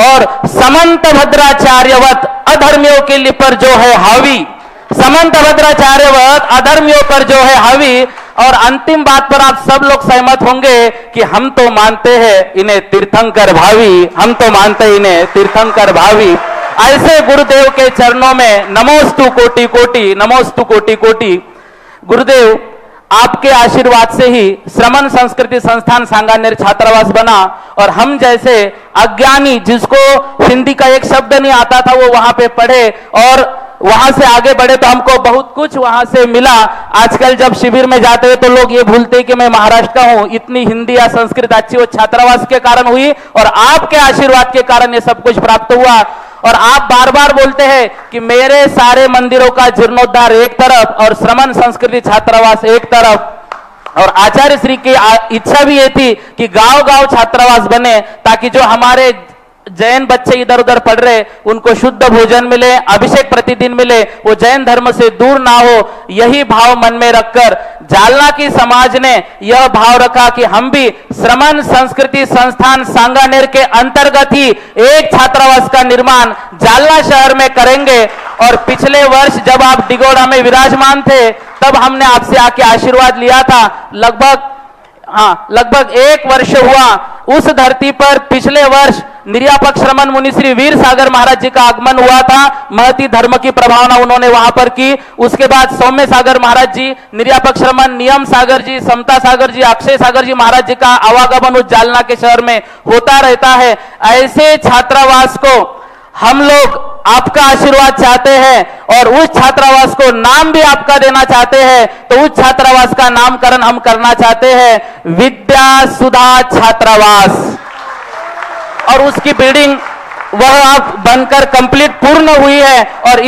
और समंत भद्राचार्यवत अधर्मियों के लिए पर जो है हावी, समंत भद्राचार्यवत अधर्मियों पर जो है हावी। और अंतिम बात पर आप सब लोग सहमत होंगे कि हम तो मानते हैं इन्हें तीर्थंकर भावी, हम तो मानते हैं इन्हें तीर्थंकर भावी। ऐसे गुरुदेव के चरणों में नमोस्तु कोटि कोटि, नमोस्तु कोटि कोटि। गुरुदेव आपके आशीर्वाद से ही श्रमण संस्कृति संस्थान सांगानेर छात्रावास बना, और हम जैसे अज्ञानी जिसको हिंदी का एक शब्द नहीं आता था वो वहां पे पढ़े और वहां से आगे बढ़े, तो हमको बहुत कुछ वहां से मिला। आजकल जब शिविर में जाते हैं तो लोग ये भूलते हैं कि मैं महाराष्ट्र का हूं। इतनी हिंदी या संस्कृत अच्छी वो छात्रावास के कारण हुई, और आपके आशीर्वाद के कारण ये सब कुछ प्राप्त हुआ। और आप बार बार बोलते हैं कि मेरे सारे मंदिरों का जीर्णोद्धार एक तरफ और श्रमण संस्कृति छात्रावास एक तरफ। और आचार्य श्री की इच्छा भी ये थी कि गांव गांव छात्रावास बने, ताकि जो हमारे जैन बच्चे इधर उधर पढ़ रहे उनको शुद्ध भोजन मिले, अभिषेक प्रतिदिन मिले, वो जैन धर्म से दूर ना हो। यही भाव मन में रखकर जालना की समाज ने यह भाव रखा कि हम भी श्रमण संस्कृति संस्थान सांगानेर के अंतर्गत ही एक छात्रावास का निर्माण जालना शहर में करेंगे। और पिछले वर्ष जब आप डिगोड़ा में विराजमान थे तब हमने आपसे आके आशीर्वाद लिया था। लगभग 1 वर्ष हुआ उस धरती पर। पिछले वर्ष निर्यापक श्रमण मुनि श्री वीर सागर महाराज जी का आगमन हुआ था। महती धर्म की प्रभावना उन्होंने वहां पर की। उसके बाद सौम्य सागर महाराज जी, निर्यापक श्रमण नियम सागर जी, समता सागर जी, अक्षय सागर जी महाराज जी का आवागमन उस जालना के शहर में होता रहता है। ऐसे छात्रावास को हम लोग आपका आशीर्वाद चाहते हैं, और उस छात्रावास को नाम भी आपका देना चाहते हैं। तो उस छात्रावास का नामकरण हम करना चाहते हैं विद्या सुधा छात्रावास, और उसकी बिल्डिंग वह अब बनकर कंप्लीट पूर्ण हुई है। और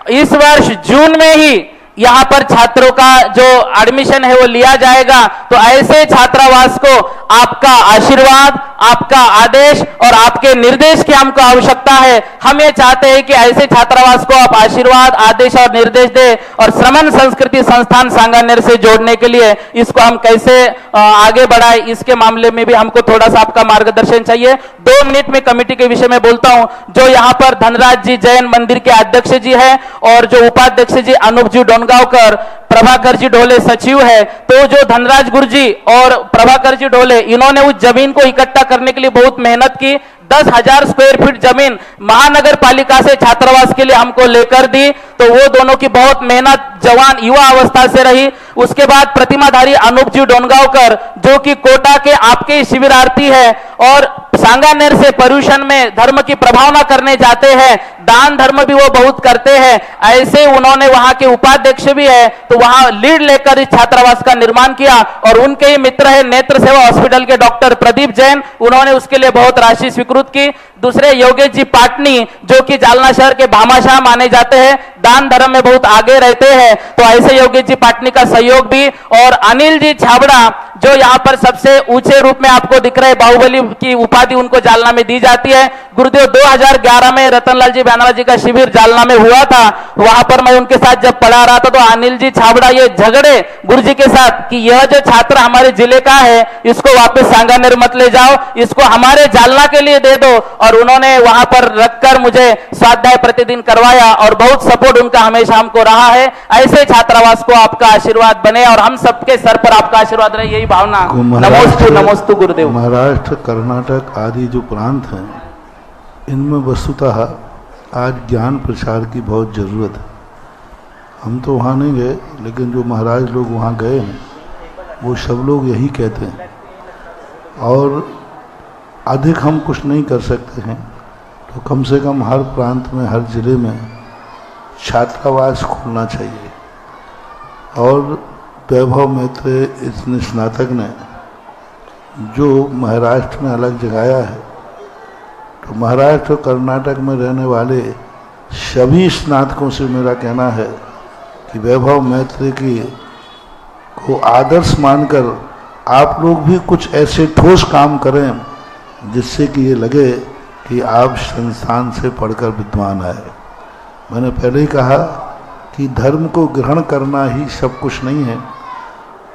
इस वर्ष जून में ही यहां पर छात्रों का जो एडमिशन है वो लिया जाएगा। तो ऐसे छात्रावास को आपका आशीर्वाद, आपका आदेश और आपके निर्देश की हमको आवश्यकता है। हम ये चाहते हैं कि ऐसे छात्रावास को आप आशीर्वाद, आदेश और निर्देश दें, और श्रमण संस्कृति संस्थान सांगानेर से जोड़ने के लिए इसको हम कैसे आगे बढ़ाए, इसके मामले में भी हमको थोड़ा सा आपका मार्गदर्शन चाहिए। 2 मिनट में कमेटी के विषय में बोलता हूं। जो यहाँ पर धनराज जी जैन मंदिर के अध्यक्ष जी है, और जो उपाध्यक्ष जी अनूप जी डोनगांवकर, प्रभाकर जी ढोले सचिव है। तो जो धनराज गुरु जी और प्रभाकर जी ढोले, इन्होंने उस जमीन को इकट्ठा करने के लिए बहुत मेहनत की। 10,000 स्क्वायर फीट जमीन महानगर पालिका से छात्रावास के लिए हमको लेकर दी। तो वो दोनों की बहुत मेहनत जवान युवा अवस्था से रही। उसके बाद प्रतिमाधारी अनूप जी डोनगांवकर, जो कि कोटा के आपके शिविरार्थी है और सांगानेर से पर्यूषण में धर्म की प्रभावना करने जाते हैं, दान धर्म भी वो बहुत करते हैं। ऐसे उन्होंने वहां के उपाध्यक्ष भी है, तो वहां लीड लेकर इस छात्रावास का निर्माण किया। और उनके ही मित्र है नेत्र सेवा हॉस्पिटल के डॉक्टर प्रदीप जैन, उन्होंने उसके लिए बहुत राशि स्वीकृत की। दूसरे योगेश जी पाटनी, जो कि जालना शहर के भामाशाह माने जाते हैं, दान धर्म में बहुत आगे रहते हैं। तो ऐसे योगेश जी पाटनी का सहयोग भी। और अनिल जी छाबड़ा, जो यहाँ पर सबसे ऊंचे रूप में आपको दिख रहे, बाहुबली की उपाधि उनको जालना में दी जाती है। गुरुदेव 2011 में रतनलाल जी ब्यानवा जी का शिविर जालना में हुआ था, वहां पर मैं उनके साथ जब पढ़ा रहा था तो अनिल जी छाबड़ा ये झगड़े गुरु जी के साथ कि यह जो छात्र हमारे जिले का है इसको वापस सांगानेर मत ले जाओ, इसको हमारे जालना के लिए दे दो। और उन्होंने वहां पर रखकर मुझे स्वाध्याय प्रतिदिन करवाया, और बहुत सपोर्ट उनका हमेशा हमको रहा है। ऐसे छात्रावास को आपका आशीर्वाद बने और हम सबके सर पर आपका आशीर्वाद रहे, यही भावना। नमोस्तु नमोस्तु गुरुदेव।
महाराष्ट्र, कर्नाटक आदि जो प्रांत हैं, इनमें वस्तुतः आज ज्ञान प्रचार की बहुत ज़रूरत है। हम तो वहाँ नहीं गए, लेकिन जो महाराज लोग वहाँ गए हैं वो सब लोग यही कहते हैं। और अधिक हम कुछ नहीं कर सकते हैं, तो कम से कम हर प्रांत में, हर जिले में छात्रावास खोलना चाहिए। और वैभव मैत्रेय इस स्नातक ने जो महाराष्ट्र में अलग जगाया है, तो महाराष्ट्र और कर्नाटक में रहने वाले सभी स्नातकों से मेरा कहना है कि वैभव मैत्री की को आदर्श मानकर आप लोग भी कुछ ऐसे ठोस काम करें जिससे कि ये लगे कि आप संस्थान से पढ़कर विद्वान आए। मैंने पहले ही कहा कि धर्म को ग्रहण करना ही सब कुछ नहीं है,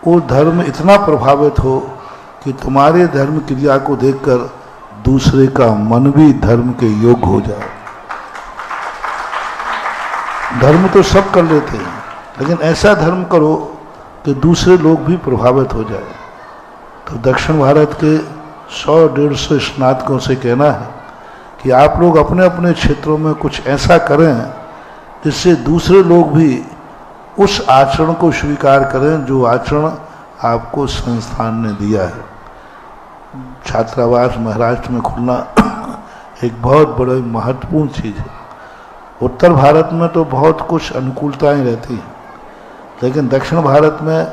वो धर्म इतना प्रभावित हो कि तुम्हारे धर्म क्रिया को देखकर दूसरे का मन भी धर्म के योग्य हो जाए। धर्म तो सब कर लेते हैं, लेकिन ऐसा धर्म करो कि दूसरे लोग भी प्रभावित हो जाए। तो दक्षिण भारत के 100-150 स्नातकों से कहना है कि आप लोग अपने अपने क्षेत्रों में कुछ ऐसा करें जिससे दूसरे लोग भी उस आचरण को स्वीकार करें जो आचरण आपको संस्थान ने दिया है। छात्रावास महाराष्ट्र में खुलना एक बहुत बड़ी महत्वपूर्ण चीज़ है। उत्तर भारत में तो बहुत कुछ अनुकूलताएं रहती हैं, लेकिन दक्षिण भारत में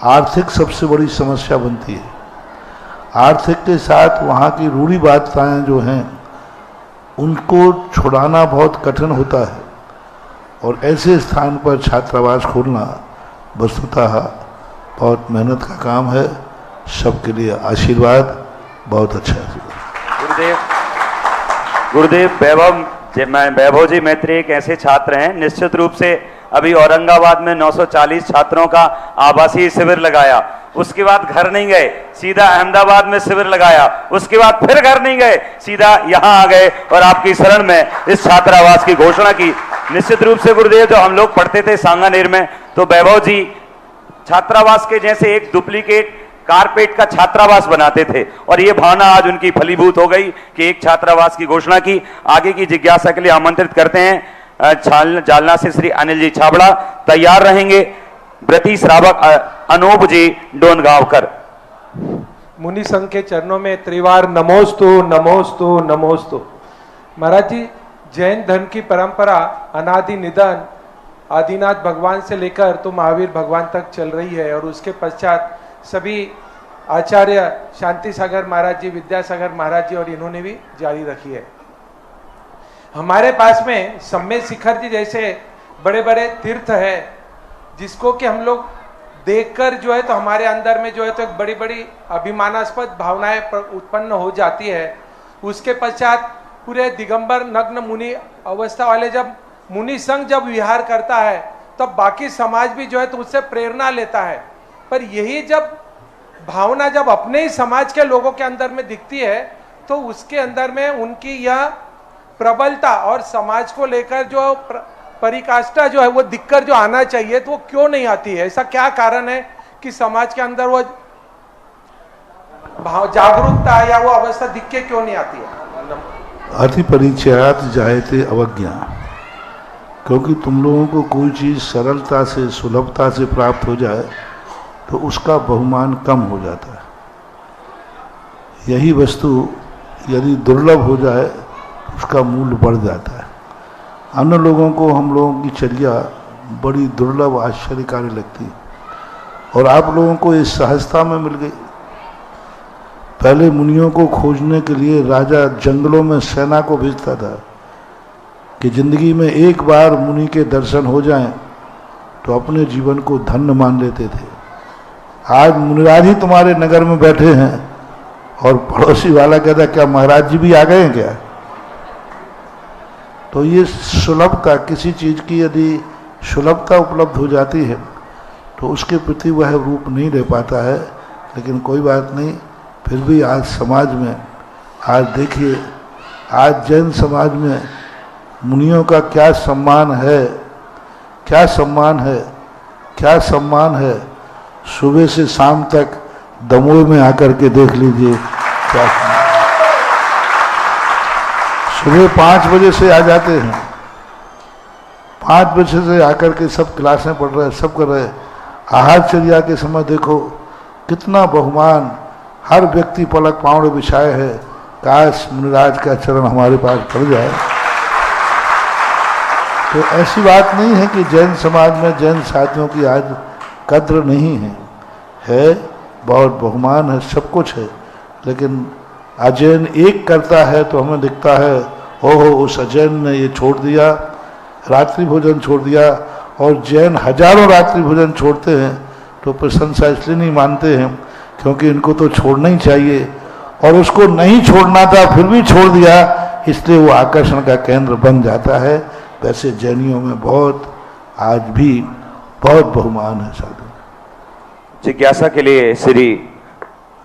आर्थिक सबसे बड़ी समस्या बनती है। आर्थिक के साथ वहाँ की रूढ़िवादिताएं जो हैं उनको छुड़ाना बहुत कठिन होता है, और ऐसे स्थान पर छात्रावास खोलना वस्तुतः बहुत मेहनत का काम है। सबके लिए आशीर्वाद, बहुत अच्छा है।
गुरुदेव वैभव जी मैत्री एक ऐसे छात्र हैं, निश्चित रूप से अभी औरंगाबाद में 940 छात्रों का आवासीय शिविर लगाया, उसके बाद घर नहीं गए, सीधा अहमदाबाद में शिविर लगाया, उसके बाद फिर घर नहीं गए, सीधा यहां आ गए और आपकी शरण में इस छात्रावास की घोषणा की। निश्चित रूप से गुरुदेव, जो हम लोग पढ़ते थे सांगानेर में, तो वैभव जी छात्रावास के जैसे एक डुप्लीकेट कारपेट का छात्रावास बनाते थे, और ये भावना आज उनकी फलीभूत हो गई कि एक छात्रावास की घोषणा की। आगे की जिज्ञासा के लिए आमंत्रित करते हैं जालना से श्री अनिल जी छाबड़ा तैयार रहेंगे, व्रती श्रावक अनूप जी डोनगांवकर।
मुनि संघ के चरणों में त्रिवार नमोस्तु नमोस्तु नमोस्तु। महाराज जी, जैन धर्म की परंपरा अनादि निधन आदिनाथ भगवान से लेकर तो महावीर भगवान तक चल रही है, और उसके पश्चात सभी आचार्य शांति सागर महाराज जी, विद्यासागर महाराज जी और इन्होंने भी जारी रखी है। हमारे पास में सम्मेद शिखर जी जैसे बड़े बड़े तीर्थ है, जिसको कि हम लोग देखकर जो है तो हमारे अंदर में जो है तो एक बड़ी बड़ी अभिमानास्पद भावनाएं उत्पन्न हो जाती है। उसके पश्चात पूरे दिगंबर नग्न मुनि अवस्था वाले जब मुनि संघ जब विहार करता है, तब बाकी समाज भी जो है तो उससे प्रेरणा लेता है। पर यही जब भावना जब अपने ही समाज के लोगों के अंदर में दिखती है, तो उसके अंदर में उनकी यह प्रबलता और समाज को लेकर जो परिकाष्ठा जो है वो दिखकर जो आना चाहिए, तो वो क्यों नहीं आती है? ऐसा क्या कारण है कि समाज के अंदर वो जागरूकता या वो अवस्था दिख के क्यों नहीं आती है?
अति परिचयात जायते अवज्ञा। क्योंकि तुम लोगों को कोई चीज़ सरलता से सुलभता से प्राप्त हो जाए तो उसका बहुमान कम हो जाता है। यही वस्तु यदि दुर्लभ हो जाए उसका मूल्य बढ़ जाता है। अन्य लोगों को हम लोगों की चर्या बड़ी दुर्लभ आश्चर्यकारी लगती है, और आप लोगों को इस सहजता में मिल गई। पहले मुनियों को खोजने के लिए राजा जंगलों में सेना को भेजता था कि जिंदगी में एक बार मुनि के दर्शन हो जाएं तो अपने जीवन को धन्य मान लेते थे। आज मुनिराज ही तुम्हारे नगर में बैठे हैं और पड़ोसी वाला कहता क्या महाराज जी भी आ गए हैं क्या? तो ये सुलभता, किसी चीज़ की यदि सुलभता उपलब्ध हो जाती है तो उसके प्रति वह रूप नहीं ले पाता है। लेकिन कोई बात नहीं, फिर भी आज समाज में, आज देखिए आज जैन समाज में मुनियों का क्या सम्मान है, क्या सम्मान है, क्या सम्मान है। सुबह से शाम तक दमोह में आकर के देख लीजिए क्या। सुबह 5 बजे से आ जाते हैं, 5 बजे से आकर के सब क्लासें पढ़ रहे हैं, सब कर रहे हैं। आहारचर्या के समय देखो कितना बहुमान, हर व्यक्ति पलक पाँव बिछाए है। काश मुनिराज का चरण हमारे पास पड़ जाए। तो ऐसी बात नहीं है कि जैन समाज में जैन साथियों की आज कद्र नहीं है, बहुत बहुमान है, सब कुछ है। लेकिन अजैन एक करता है तो हमें दिखता है ओहो उस अजैन ने ये छोड़ दिया, रात्रि भोजन छोड़ दिया। और जैन हजारों रात्रि भोजन छोड़ते हैं तो प्रशंसा इसलिए नहीं मानते हैं क्योंकि इनको तो छोड़ना ही चाहिए, और उसको नहीं छोड़ना था फिर भी छोड़ दिया, इसलिए वो आकर्षण का केंद्र बन जाता है। वैसे जैनियों में बहुत आज भी बहुत बहुमान है साधु।
जिज्ञासा के लिए श्री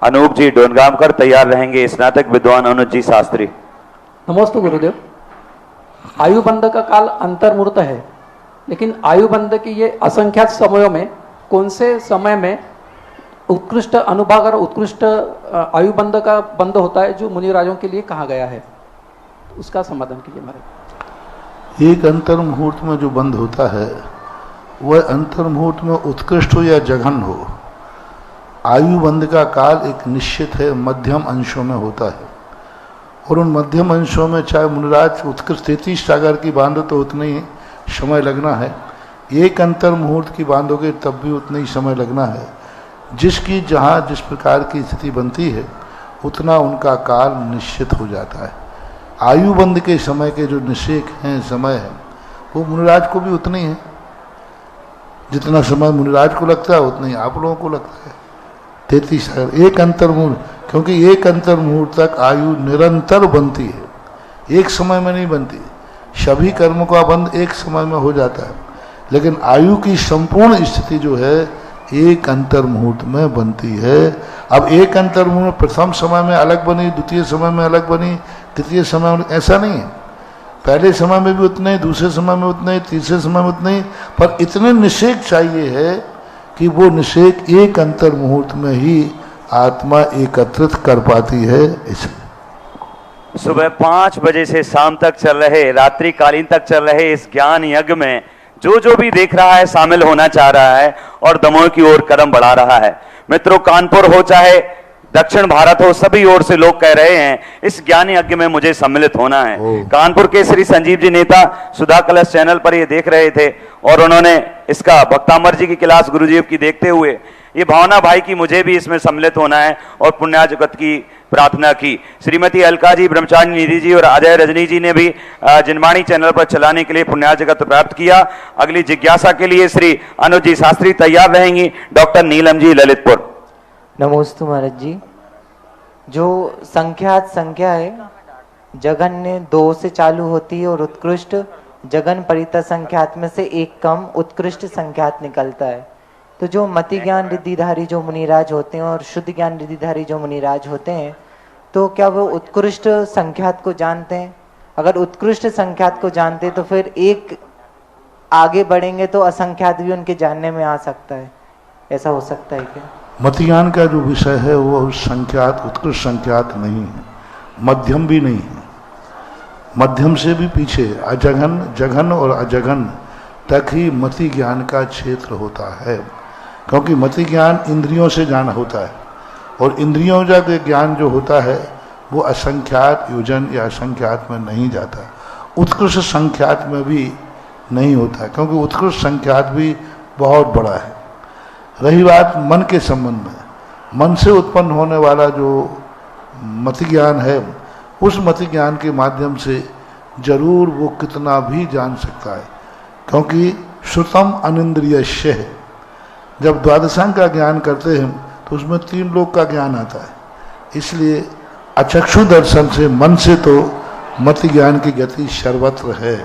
अनूप जी डोनगामकर तैयार रहेंगे, स्नातक विद्वान अनुज जी शास्त्री।
नमस्ते गुरुदेव। आयुबंध का काल अंतर्मुहूर्त है, लेकिन आयुबंध की ये असंख्यात समयों में कौन से समय में उत्कृष्ट अनुभाग और उत्कृष्ट आयुबंध का बंध होता है जो मुनिराजों के लिए कहा गया है, उसका समाधान कीजिए महाराज।
एक अंतर मुहूर्त में जो बंद होता है वह अंतर मुहूर्त में उत्कृष्ट हो या जघन हो, आयुबंध का काल एक निश्चित है, मध्यम अंशों में होता है। और उन मध्यम अंशों में चाहे मुनिराज उत्कृष्ट 33 सागर की बांधो तो उतना ही समय लगना है, एक अंतर मुहूर्त की बांधोगे तब भी उतना ही समय लगना है। जिसकी जहाँ जिस प्रकार की स्थिति बनती है उतना उनका काल निश्चित हो जाता है। आयुबंध के समय के जो निषेक हैं समय है वो मुनिराज को भी उतना ही है, जितना समय मुनिराज को लगता है उतना ही आप लोगों को लगता है। 33 सागर एक अंतर मुहूर्त, क्योंकि एक अंतर मुहूर्त तक आयु निरंतर बनती है, एक समय में नहीं बनती। सभी कर्म का बंध एक समय में हो जाता है, लेकिन आयु की संपूर्ण स्थिति जो है एक अंतर मुहूर्त में बनती है। अब एक अंतर मुहूर्त प्रथम समय में अलग बनी, द्वितीय समय में अलग बनी, तृतीय समय में, ऐसा नहीं है। पहले समय में भी उतने, दूसरे समय में उतने, तीसरे समय में उतने, पर इतने निषेक चाहिए है कि वो निषेक एक अंतर मुहूर्त में ही आत्मा एकत्रित कर पाती है। इसलिए
सुबह 5 बजे से शाम तक चल रहे, रात्रि कालीन तक चल रहे इस ज्ञान यज्ञ में जो भी देख रहा है शामिल होना चाह रहा है और दमोह की ओर कदम बढ़ा रहा है। मित्रों, कानपुर हो चाहे दक्षिण भारत हो, सभी ओर से लोग कह रहे हैं इस ज्ञान यज्ञ में मुझे सम्मिलित होना है। कानपुर के श्री संजीव जी नेता सुधा कलश चैनल पर ये देख रहे थे और उन्होंने इसका भक्तामर जी की क्लास गुरुजी की देखते हुए ये भावना भाई की मुझे भी इसमें सम्मिलित होना है और पुण्य जगत की प्रार्थना की। श्रीमती अलका जी, ब्रह्मचारी निधि जी और अजय रजनी जी ने भी जिनवाणी चैनल पर चलाने के लिए पुण्य जगत प्राप्त किया। अगली जिज्ञासा के लिए श्री अनुज जी शास्त्री तैयार रहेंगी, डॉक्टर नीलम जी ललितपुर।
नमोस्तु महाराज जी। जो संख्यात संख्या है जघन्य 2 से चालू होती है और उत्कृष्ट जघन परिता संख्यात में से एक कम उत्कृष्ट संख्यात निकलता है। तो जो मति ज्ञान रिद्धिधारी जो मुनिराज होते हैं और शुद्ध ज्ञान रिद्धिधारी जो मुनिराज होते हैं, तो क्या वो उत्कृष्ट संख्यात को जानते हैं? अगर उत्कृष्ट संख्यात को जानते हैं तो फिर एक आगे बढ़ेंगे तो असंख्यात भी उनके जानने में आ सकता है, ऐसा हो सकता है क्या?
मतिज्ञान का जो विषय है वो संख्यात उत्कृष्ट संख्यात नहीं है, मध्यम भी नहीं है, मध्यम से भी पीछे अजघन, जघन और अजघन तक ही मति ज्ञान का क्षेत्र होता है। क्योंकि मति ज्ञान इंद्रियों से जाना होता है और इंद्रियों का ज्ञान जो होता है वो असंख्यात योजन या असंख्यात में नहीं जाता, उत्कृष्ट संख्यात में भी नहीं होता, क्योंकि उत्कृष्ट संख्यात भी बहुत बड़ा है। रही बात मन के संबंध में, मन से उत्पन्न होने वाला जो मति ज्ञान है उस मति ज्ञान के माध्यम से जरूर वो कितना भी जान सकता है, क्योंकि श्रुतम अनिंद्रियश्य है। जब द्वादशांग का ज्ञान करते हैं तो उसमें 3 लोक का ज्ञान आता है, इसलिए अचक्षु दर्शन से मन से तो मति ज्ञान की गति सर्वत्र है,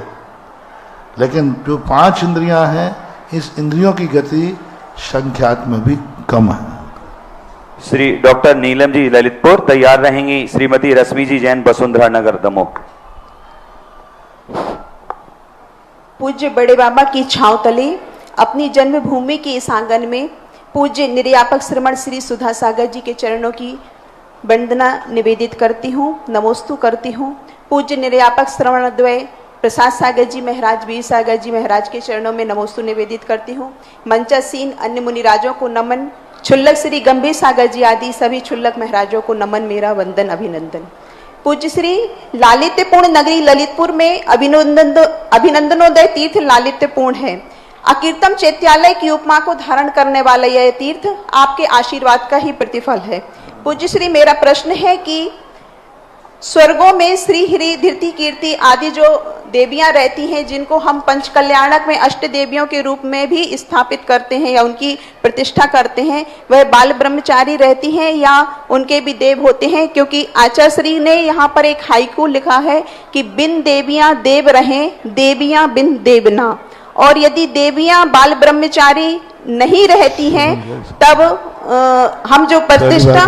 लेकिन जो 5 इंद्रियां हैं इस इंद्रियों की गति संख्यात में भी कम है।
श्री डॉक्टर नीलम जी ललितपुर तैयार रहेंगी, श्रीमती रश्मि जी जैन वसुंधरा नगर दमोह।
पूज्य बड़े बाबा की छांव तले अपनी जन्मभूमि के इस आंगन में पूज्य निर्यापक श्रमण श्री सुधा सागर जी के चरणों की वंदना निवेदित करती हूँ, नमोस्तु करती हूँ। पूज्य निर्यापक श्रवण द्वय प्रसाद सागर जी महाराज, वीर सागर जी महाराज के चरणों में नमोस्तु निवेदित करती हूँ। मंचासीन अन्य मुनिराजों को नमन, छुल्लक श्री गंभीर सागर जी आदि सभी छुल्लक महाराजों को नमन, मेरा वंदन अभिनंदन। पूज्य श्री लालित्यपूर्ण नगरी ललितपुर में अभिनंदनोदय तीर्थ लालित्यपूर्ण है। अकीर्तम चैत्यालय की उपमा को धारण करने वाला यह तीर्थ आपके आशीर्वाद का ही प्रतिफल है। पूज्य श्री, मेरा प्रश्न है कि स्वर्गों में श्री हरि धीर्ति कीर्ति आदि जो देवियां रहती हैं, जिनको हम पंचकल्याणक में अष्ट देवियों के रूप में भी स्थापित करते हैं या उनकी प्रतिष्ठा करते हैं, वह बाल ब्रह्मचारी रहती हैं या उनके भी देव होते हैं? क्योंकि आचार्य श्री ने यहाँ पर एक हाइकू लिखा है कि बिन देवियां देव रहें, देवियां बिन देव ना। और यदि देवियां बाल ब्रह्मचारी नहीं रहती हैं तब हम जो प्रतिष्ठा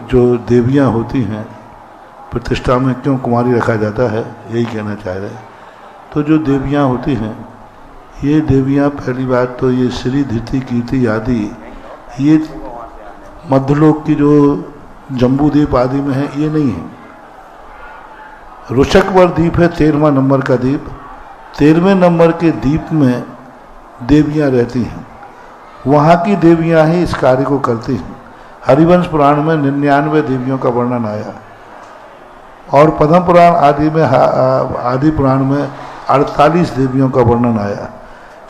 जो देवियां होती हैं प्रतिष्ठा में क्यों कुमारी रखा जाता है, यही कहना चाह रहे हैं। तो जो देवियां होती हैं, ये देवियां पहली बात तो ये श्री धीर्ति कीर्ति आदि ये मध्यलोक की जो जम्बूद्वीप आदि में है, ये नहीं है। रुचकवर द्वीप है 13वां नंबर का द्वीप। 13वें नंबर के द्वीप में देवियां रहती हैं, वहाँ की देवियां ही इस कार्य को करती हैं। हरिवंश पुराण में 99 देवियों का वर्णन आया और पद्म पुराण आदि में आदि पुराण में 48 देवियों का वर्णन आया।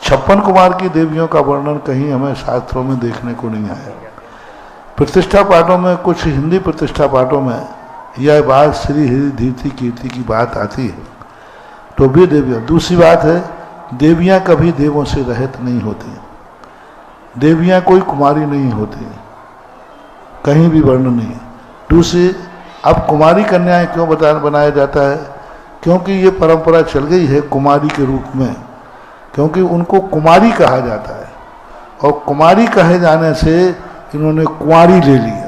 56 कुमार की देवियों का वर्णन कहीं हमें शास्त्रों में देखने को नहीं आया। प्रतिष्ठा पाठों में, कुछ हिंदी प्रतिष्ठा पाठों में यह बात श्री हरि धीर्ति कीर्ति की बात आती है, तो भी देवियाँ। दूसरी बात है, देवियाँ कभी देवों से रहित नहीं होती। देवियाँ कोई कुमारी नहीं होती, कहीं भी वर्णन नहीं। दूसरी, अब कुमारी कन्याएं क्यों बनाया जाता है? क्योंकि ये परंपरा चल गई है कुमारी के रूप में, क्योंकि उनको कुमारी कहा जाता है और कुमारी कहे जाने से इन्होंने कुंवारी ले लिया।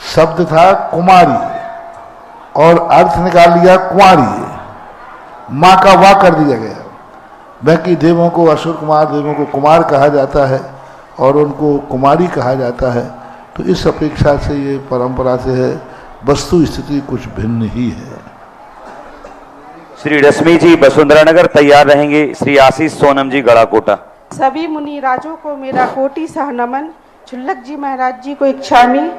शब्द था कुमारी और अर्थ निकाल लिया कुंवारी, माँ का वाह कर दिया गया। बाकी देवों को असुर कुमार देवों को कुमार कहा जाता है और उनको कुमारी कहा जाता है। तो इस अपेक्षा से ये परंपरा से है, वस्तु स्थिति कुछ भिन्न ही है।
श्री रश्मि जी वसुंधरा नगर तैयार रहेंगे। श्री आशीष सोनम जी गड़ाकोटा।
सभी मुनि राजों को मेरा कोटि सह नमन। छुल्लक जी महाराज जी को इच्छामी।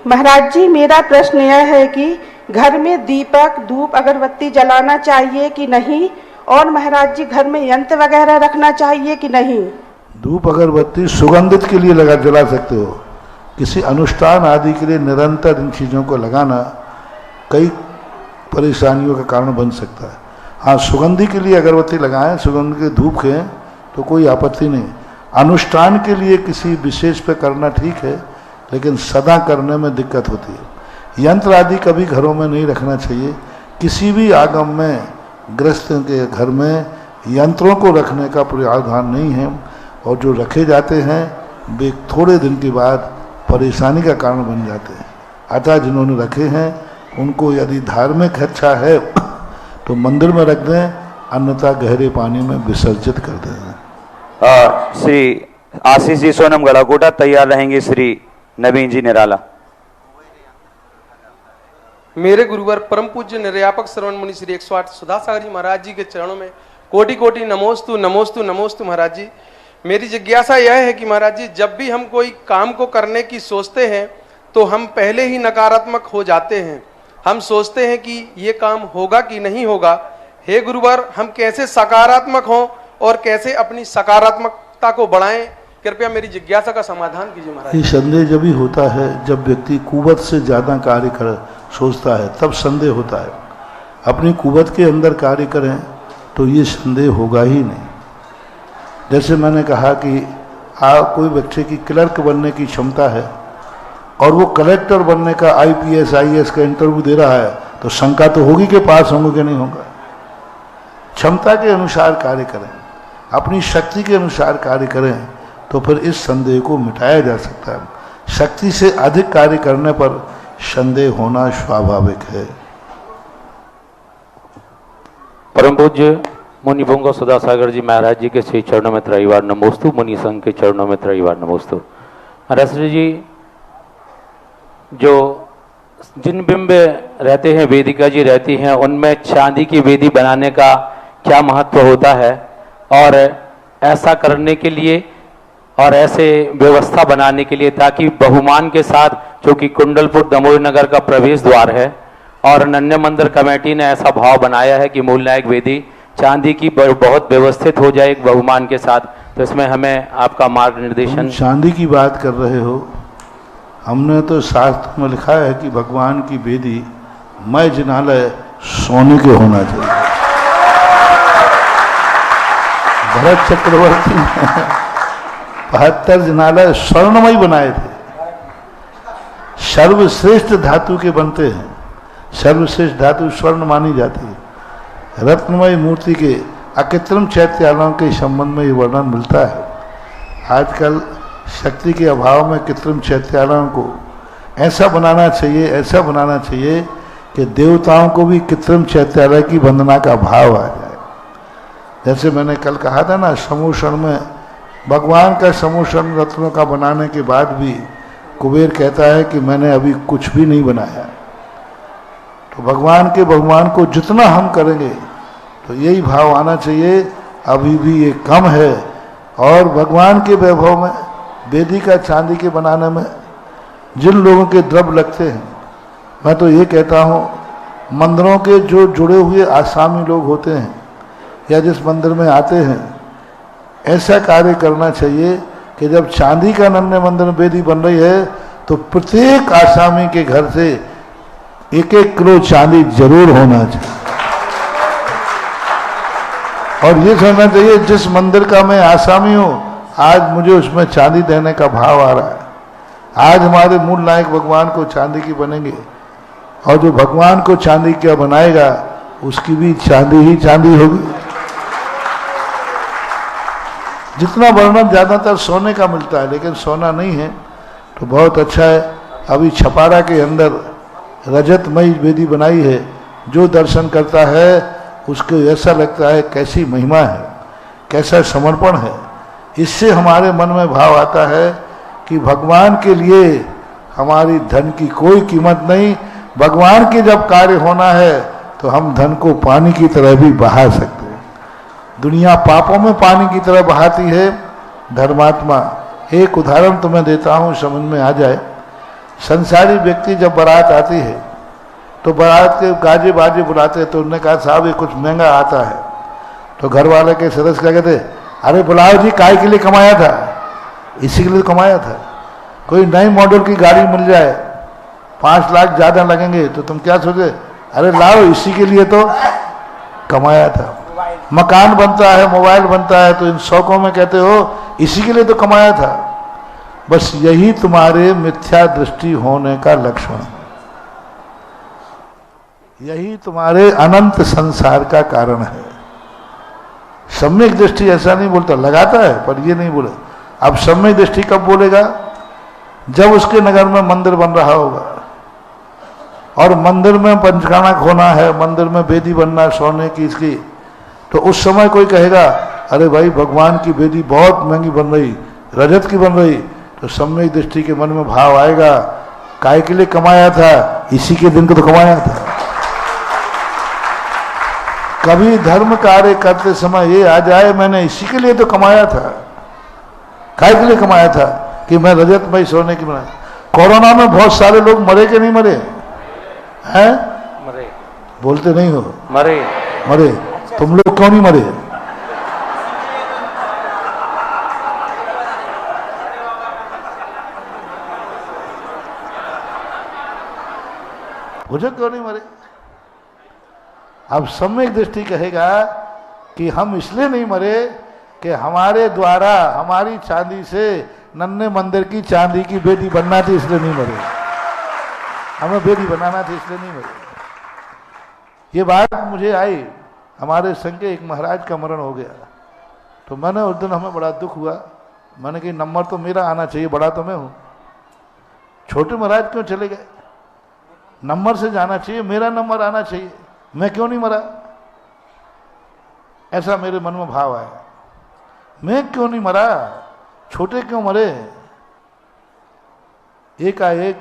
महाराज जी, मेरा प्रश्न यह है कि घर में दीपक धूप अगरबत्ती जलाना चाहिए कि नहीं, और महाराज जी घर में यंत्र वगैरह रखना चाहिए कि नहीं?
धूप अगरबत्ती सुगंधित के लिए जला सकते हो। किसी अनुष्ठान आदि के लिए निरंतर इन चीज़ों को लगाना कई परेशानियों का कारण बन सकता है। हाँ, सुगंधी के लिए अगरबत्ती लगाएं, सुगंध के धूप खें तो कोई आपत्ति नहीं। अनुष्ठान के लिए किसी विशेष पे करना ठीक है, लेकिन सदा करने में दिक्कत होती है। यंत्र आदि कभी घरों में नहीं रखना चाहिए। किसी भी आगम में गृहस्थ के घर में यंत्रों को रखने का प्रावधान नहीं है, और जो रखे जाते हैं वे थोड़े दिन के बाद परेशानी का कारण बन जाते हैं। अतः जिन्होंने रखे हैं उनको यदि धार्मिक इच्छा है तो मंदिर में रख दें, अन्यथा गहरे पानी में विसर्जित कर दें।
श्री आशीष जी सोनम गड़ाकोटा तैयार रहेंगे। श्री नवीन जी निराला।
मेरे गुरुवर परम पूज्य निर्यापक श्रवण मुनि श्री 108 सुधासागर जी महाराज जी के चरणों में कोटि कोटि नमोस्तु नमोस्तु नमोस्तु। महाराज जी, मेरी जिज्ञासा यह है कि महाराज जी, जब भी हम कोई काम को करने की सोचते हैं तो हम पहले ही नकारात्मक हो जाते हैं। हम सोचते हैं कि ये काम होगा कि नहीं होगा। हे गुरुवर, हम कैसे सकारात्मक हों और कैसे अपनी सकारात्मकता को बढ़ाएं, कृपया मेरी जिज्ञासा का समाधान कीजिए महाराज।
ये संदेह जब ही होता है जब व्यक्ति कुवत से ज़्यादा कार्य कर सोचता है, तब संदेह होता है। अपनी कुवत के अंदर कार्य करें तो ये संदेह होगा ही नहीं। जैसे मैंने कहा कि कोई बच्चे की क्लर्क बनने की क्षमता है और वो कलेक्टर बनने का IPS IAS का इंटरव्यू दे रहा है, तो शंका तो होगी कि पास होंगे कि नहीं होगा। क्षमता के अनुसार कार्य करें, अपनी शक्ति के अनुसार कार्य करें, तो फिर इस संदेह को मिटाया जा सकता है। शक्ति से अधिक कार्य करने पर संदेह होना स्वाभाविक है।
परम पूज्य मुनि पुंगव सुधासागर जी महाराज जी के श्री चरणों में त्रैवार नमोस्तु। मुनि संघ के चरणों में त्रैवार नमोस्तु। महाराज जी, जो जिन बिंब रहते हैं, वेदिका जी रहती हैं, उनमें चांदी की वेदी बनाने का क्या महत्व होता है, और ऐसा करने के लिए और ऐसे व्यवस्था बनाने के लिए ताकि बहुमान के साथ, जो कि कुंडलपुर दमोह नगर का प्रवेश द्वार है, और नन्य मंदिर कमेटी ने ऐसा भाव बनाया है कि मूल नायक वेदी चांदी की बहुत व्यवस्थित हो जाए एक बहुमान के साथ, तो इसमें हमें आपका मार्गनिर्देशन।
तुम चांदी की बात कर रहे हो, हमने तो शास्त्र में लिखा है कि भगवान की वेदी मय जिनालय सोने के होना चाहिए। भरत चक्रवर्ती ने 72 जिनालय स्वर्णमय बनाए थे। सर्वश्रेष्ठ धातु के बनते हैं, सर्वश्रेष्ठ धातु स्वर्ण मानी जाती है। रत्नमय मूर्ति के अकृत्रिम चैत्यालयों के संबंध में ये वर्णन मिलता है। आजकल शक्ति के अभाव में कृत्रिम चैत्यालयों को ऐसा बनाना चाहिए, ऐसा बनाना चाहिए कि देवताओं को भी कृत्रिम चैत्यालय की वंदना का भाव आ जाए। जैसे मैंने कल कहा था ना, समूषण में भगवान का समूषण रत्नों का बनाने के बाद भी कुबेर कहता है कि मैंने अभी कुछ भी नहीं बनाया। तो भगवान के भगवान को जितना हम करेंगे तो यही भाव आना चाहिए, अभी भी ये कम है। और भगवान के वैभव में वेदी का चांदी के बनाने में जिन लोगों के द्रव्य लगते हैं, मैं तो ये कहता हूँ मंदिरों के जो जुड़े हुए आसामी लोग होते हैं या जिस मंदिर में आते हैं, ऐसा कार्य करना चाहिए कि जब चांदी का नन्हे मंदिर में वेदी बन रही है तो प्रत्येक आसामी के घर से 1-1 किलो चांदी जरूर होना चाहिए। और ये समझना चाहिए जिस मंदिर का मैं आसामी हूँ, आज मुझे उसमें चांदी देने का भाव आ रहा है। आज हमारे मूल नायक भगवान को चांदी की बनेंगे, और जो भगवान को चांदी क्या बनाएगा उसकी भी चांदी ही चांदी होगी। जितना वर्णन ज़्यादातर सोने का मिलता है, लेकिन सोना नहीं है तो बहुत अच्छा है। अभी छपारा के अंदर रजतमयी वेदी बनाई है, जो दर्शन करता है उसको ऐसा लगता है कैसी महिमा है, कैसा समर्पण है। इससे हमारे मन में भाव आता है कि भगवान के लिए हमारी धन की कोई कीमत नहीं। भगवान के जब कार्य होना है तो हम धन को पानी की तरह भी बहा सकते हैं। दुनिया पापों में पानी की तरह बहाती है, धर्मात्मा। एक उदाहरण तुम्हें देता हूँ, समझ में आ जाए। संसारी व्यक्ति जब बारात आती है तो बारात के गाजे बाजे बुलाते हैं, तो उन्होंने कहा साहब ये कुछ महंगा आता है। तो घर वाले के सदस्य क्या कहते, अरे बुलाओ जी, काय के लिए कमाया था? इसी के लिए कमाया था। कोई नई मॉडल की गाड़ी मिल जाए, 5 लाख ज़्यादा लगेंगे, तो तुम क्या सोचे, अरे लाओ इसी के लिए तो कमाया था। मकान बनता है, मोबाइल बनता है, तो इन शौकों में कहते हो इसी के लिए तो कमाया था। बस यही तुम्हारे मिथ्या दृष्टि होने का लक्षण है, यही तुम्हारे अनंत संसार का कारण है। सम्यक दृष्टि ऐसा नहीं बोलता, लगाता है पर ये नहीं बोले। अब सम्यक दृष्टि कब बोलेगा? जब उसके नगर में मंदिर बन रहा होगा और मंदिर में पंचखाना खोना है, मंदिर में वेदी बनना सोने की इसकी, तो उस समय कोई कहेगा अरे भाई भगवान की वेदी बहुत महंगी बन रही, रजत की बन रही, तो सम्यक दृष्टि के मन में भाव आएगा, काय के लिए कमाया था? इसी के दिन को तो कमाया था। कभी धर्म कार्य करते समय ये आ जाए मैंने इसी के लिए तो कमाया था। काय के लिए कमाया था? कि मैं रजतमय सोने की बनाया। कोरोना में बहुत सारे लोग मरे कि नहीं मरे हैं?
मरे।
बोलते नहीं हो?
मरे।
मरे। तुम लोग क्यों नहीं मरे? मुझे क्यों नहीं मरे? अब सम्यक दृष्टि कहेगा कि हम इसलिए नहीं मरे कि हमारे द्वारा हमारी चांदी से नन्हे मंदिर की चांदी की वेदी बनना थी, इसलिए नहीं मरे। हमें वेदी बनाना थी, इसलिए नहीं मरे। ये बात मुझे आई, हमारे संघ के एक महाराज का मरण हो गया, तो मैंने उस दिन हमें बड़ा दुख हुआ। मैंने कहा नंबर तो मेरा आना चाहिए, बड़ा तो मैं हूँ। छोटे महाराज क्यों चले गए? नंबर से जाना चाहिए, मेरा नंबर आना चाहिए, मैं क्यों नहीं मरा? ऐसा मेरे मन में भाव आया। मैं क्यों नहीं मरा? छोटे क्यों मरे? एकाएक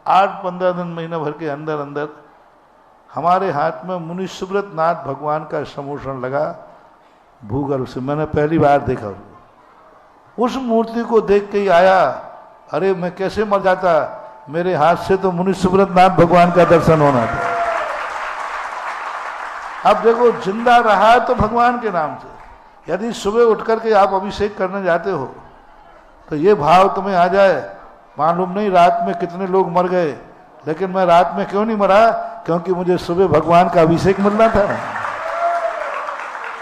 8-15 दिन महीना भर के अंदर अंदर हमारे हाथ में मुनि सुब्रत नाथ भगवान का समूषण लगा भूगर्भ से। मैंने पहली बार देखा उस मूर्ति को देख के ही आया, अरे मैं कैसे मर जाता, मेरे हाथ से तो मुनि सुब्रत नाथ भगवान का दर्शन होना था। अब देखो, जिंदा रहा तो भगवान के नाम से। यदि सुबह उठ करके आप अभिषेक करने जाते हो तो ये भाव तुम्हें आ जाए, मालूम नहीं रात में कितने लोग मर गए, लेकिन मैं रात में क्यों नहीं मरा, क्योंकि मुझे सुबह भगवान का अभिषेक मिलना था।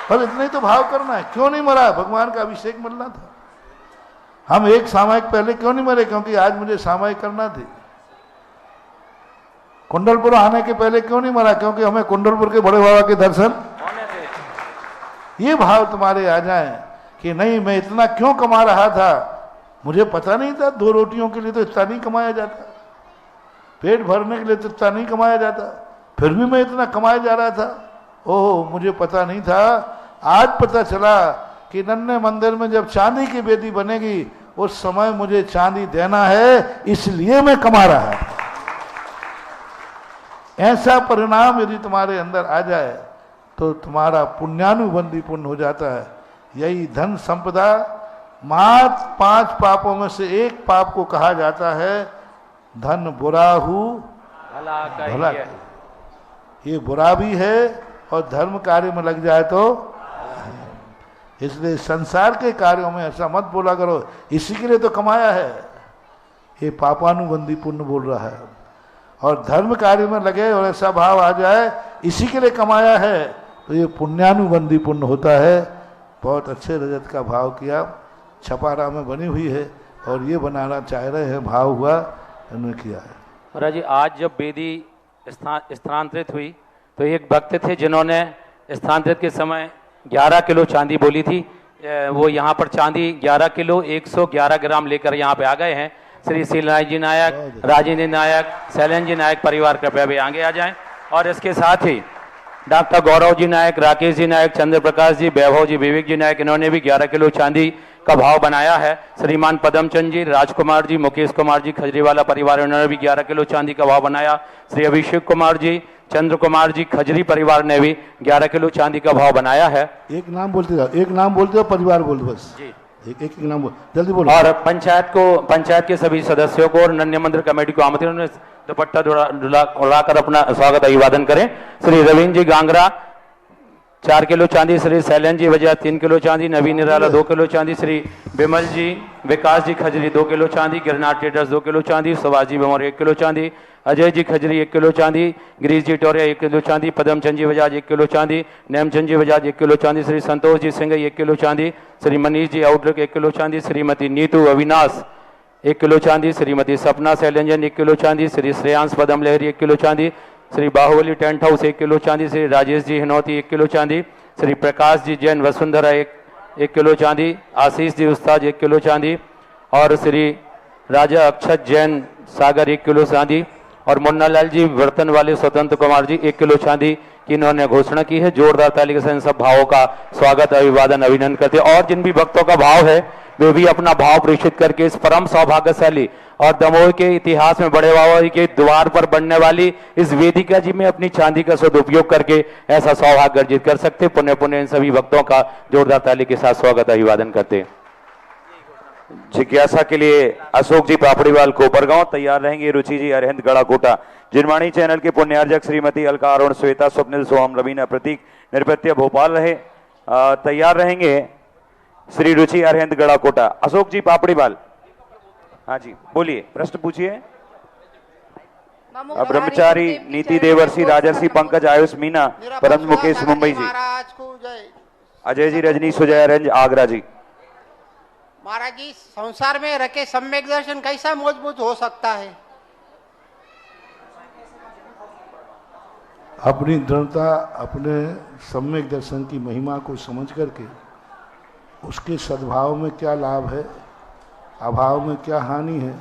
पर इतना ही तो भाव करना है, क्यों नहीं मरा, भगवान का अभिषेक मिलना था। हम एक सामायिक पहले क्यों नहीं मरे, क्योंकि आज मुझे सामायिक करना थी। कुंडलपुर आने के पहले क्यों नहीं मरा, क्योंकि हमें कुंडलपुर के बड़े बाबा के दर्शन ये भाव तुम्हारे आ जाए कि नहीं, मैं इतना क्यों कमा रहा था, मुझे पता नहीं था 2 रोटियों के लिए तो इतना नहीं कमाया जाता, पेट भरने के लिए तो इतना नहीं कमाया जाता, फिर भी मैं इतना कमाया जा रहा था। ओह, मुझे पता नहीं था, आज पता चला कि नन्हे मंदिर में जब चांदी की बेदी बनेगी उस समय मुझे चांदी देना है, इसलिए मैं कमा रहा है। ऐसा परिणाम यदि तुम्हारे अंदर आ जाए तो तुम्हारा पुण्यानुबंधी पुण्य हो जाता है। यही धन संपदा मात्र 5 पापों में से एक पाप को कहा जाता है, धन बुरा हूं भला। ये बुरा भी है और धर्म कार्य में लग जाए तो, इसलिए संसार के कार्यों में ऐसा मत बोला करो इसी के लिए तो कमाया है, ये पापानुबंधी पुण्य बोल रहा है। और धर्म कार्य में लगे और ऐसा भाव आ जाए इसी के लिए कमाया है, तो ये पुण्यानुबंधी पुण्य होता है। बहुत अच्छे रजत का भाव किया, छपारा में बनी हुई है और ये बनाना चाह रहे हैं, भाव हुआ इन्होंने किया है।
महाराज जी, आज जब बेदी स्थानांतरित हुई तो एक भक्त थे जिन्होंने स्थानांतरित के समय 11 किलो चांदी बोली थी। वो यहाँ पर चांदी 11 किलो 111 ग्राम लेकर यहाँ पे आ गए हैं। श्री शिलाजी जी नायक, राजेंद्र नायक, शैलेंद्र जी नायक परिवार कृपया भी आगे आ जाएं। और इसके साथ ही डॉक्टर गौरव जी नायक, राकेश जी नायक, चंद्र प्रकाश जी, वैभव जी, विवेक जी नायक, इन्होंने भी 11 किलो चांदी का भाव बनाया है। श्रीमान पदमचंद जी, राजकुमार जी, मुकेश कुमार जी, खजरीवाला परिवार, इन्होंने भी 11 किलो चांदी का भाव बनाया। श्री अभिषेक कुमार जी, चंद्र कुमार जी, खजरी परिवार ने भी 11 किलो चांदी का भाव बनाया है।
एक नाम बोलते जाओ, एक नाम बोलते हो, परिवार बोल दो बस जी, एक नाम बोल, जल्दी बोलो।
और पंचायत के सभी सदस्यों को और नन्हे मंदिर कमेटी को आमंत्रण, उन्होंने दुपट्टा उड़ाकर अपना स्वागत अभिवादन करें। श्री रविंद्र जी गांगरा 4 किलो चांदी, श्री शैलेंद्र जी वजह 3 किलो चांदी, नवीन निराला 2 किलो चांदी, श्री विमल जी, विकास जी खजरी 2 किलो चांदी, गिरनार ट्रेडर्स 2 किलो चांदी, सुभाष जी बेमोर 1 किलो चांदी, अजय जी खजरी 1 किलो चांदी, गिरीश जी टोरिया 1 किलो चांदी, पदमचंद जी बजाज 1 किलो चांदी, नेमचंद जी बजाज 1 किलो चांदी, श्री संतोष जी सिंह 1 किलो चांदी, श्री मनीष जी आउटलुक 1 किलो चांदी, श्रीमती नीतू अविनाश 1 किलो चांदी, श्रीमती सपना शैलेंजन 1 किलो चांदी, श्री श्रेयांश पदम लहरी 1 किलो चांदी, Shri Bahubali tent house 1 kilo चांदी, श्री राजेश जी हिनौती 1 किलो चांदी, श्री प्रकाश जी जैन वसुंधरा 1 किलो चांदी, आशीष जी उस्ताद 1 किलो चांदी, और श्री राजा अक्षत जैन सागर 1 किलो चांदी, और मुन्नालाल जी बर्तन वाले स्वतंत्र कुमार जी 1 किलो चांदी की इन्होंने घोषणा की है। जोरदार ताली के साथ इन सब भावों का स्वागत अभिवादन अभिनंदन करते हैं। और जिन भी भक्तों का भाव है वे भी अपना भाव प्रेषित करके इस परम सौभाग्यशाली और दमोह के इतिहास में बड़े बाबा के द्वार पर बनने वाली इस वेदिका जी में अपनी चांदी का सदुपयोग करके ऐसा सौभाग्य अर्जित कर सकते। पुण्य पुण्य इन सभी भक्तों का जोरदार ताली के साथ स्वागत अभिवादन करते हैं।
जिज्ञासा के लिए अशोक जी पापड़ीवाल कोपरगांव तैयार रहेंगे। रुचि जी अरहिंद गढ़ाकोटा, जिनवाणी चैनल के पुण्यार्जक श्रीमती अलका अरुण श्वेता स्वप्निल सोहम रवीना प्रतीक निरपत्य भोपाल रहे तैयार रहेंगे। श्री रुचि अरहिंद गढ़ाकोटा, अशोक जी पापड़ीवाल, हाँ जी बोलिए, प्रश्न पूछिए। ब्रह्मचारी नीति देवर्षि राजर्षि पंकज आयुष मीना परम मुकेश मुंबई जी, अजय जी रजनी सुजय रंज आगरा जी।
महाराज जी, संसार में रखे सम्यक दर्शन कैसा मजबूत हो सकता है?
अपनी दृढ़ता, अपने सम्यक दर्शन की महिमा को समझ करके उसके सद्भाव में क्या लाभ है, अभाव में क्या हानि है,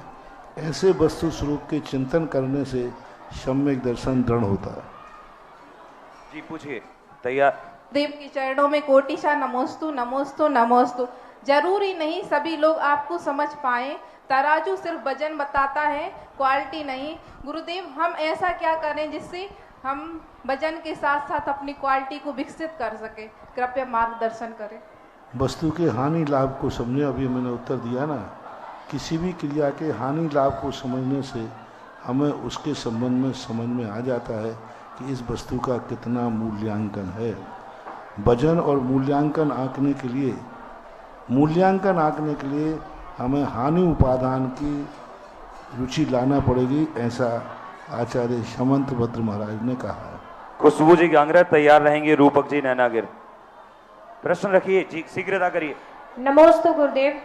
ऐसे वस्तु स्वरूप के चिंतन करने से सम्यक दर्शन दृढ़ होता है।
जी पूछिए, तैयार।
देव के चरणों में कोटिशा नमोस्तु नमोस्तु नमोस्तु। जरूरी नहीं सभी लोग आपको समझ पाए, तराजू सिर्फ वजन बताता है, क्वालिटी नहीं। गुरुदेव, हम ऐसा क्या करें जिससे हम वजन के साथ साथ अपनी क्वालिटी को विकसित कर सके? कृपया मार्गदर्शन करें।
वस्तु के हानि लाभ को समझे, अभी मैंने उत्तर दिया ना, किसी भी क्रिया के हानि लाभ को समझने से हमें उसके संबंध में समझ में आ जाता है कि इस वस्तु का कितना मूल्यांकन है। वजन और मूल्यांकन आंकने के लिए हमें हानि उपादान की रुचि लाना पड़ेगी, ऐसा आचार्य समंत भद्र महाराज ने कहा है।
खुशबू जी गांगरा तैयार रहेंगे, रूपक जी नैनागिर। प्रश्न रखिए जी, शीघ्रता करिए।
नमोस्तु गुरुदेव।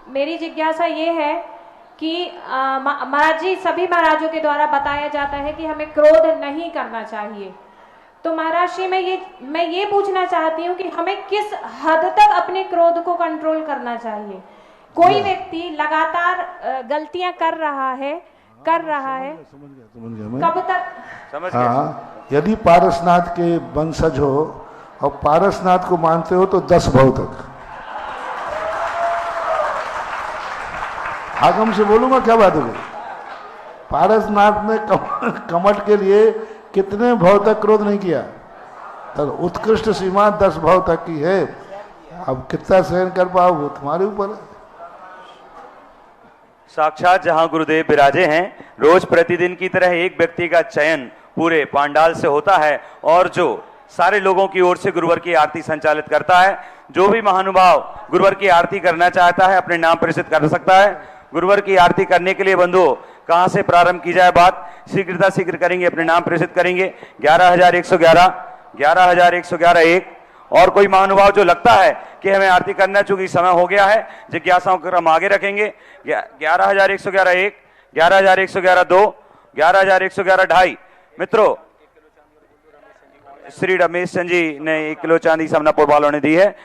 मेरी जिज्ञासा ये है कि महाराज जी, सभी महाराजों के द्वारा बताया जाता है कि हमें क्रोध नहीं करना चाहिए। तो महाराज जी, मैं ये पूछना चाहती हूँ कि हमें किस हद तक अपने क्रोध को कंट्रोल करना चाहिए। कोई व्यक्ति लगातार गलतियां कर रहा है,
समझ गया
कब तक?
समझ गया।
हाँ, यदि पारसनाथ के वंशज हो और पारसनाथ को मानते हो तो 10 भव तक। आगम से बोलूंगा क्या बात हो गई। पारसनाथ ने कमठ के लिए कितने भव तक क्रोध नहीं किया, तो उत्कृष्ट सीमा 10 भव तक की है। अब कितना सहन कर पाओ वो तुम्हारे ऊपर है।
साक्षात जहां गुरुदेव विराजे हैं, रोज प्रतिदिन की तरह एक व्यक्ति का चयन पूरे पांडाल से होता है और जो सारे लोगों की ओर से गुरुवर की आरती संचालित करता है। जो भी महानुभाव गुरुवर की आरती करना चाहता है अपने नाम प्रेषित कर सकता है। गुरुवर की आरती करने के लिए बंधुओं कहां से प्रारंभ की जाए बात, शीघ्र करेंगे, अपने नाम प्रेषित करेंगे। 11,111, 11,111 1। और कोई महानुभाव जो लगता है कि हमें आरती करना, चूंकि समय हो गया है, जिज्ञासाओं को हम आगे रखेंगे। 11,111 1, 11,111 2, 11,111 2.5। मित्रों, श्री रमेश चंद जी ने 1 किलो चांदी समनापुर वालों ने दी है।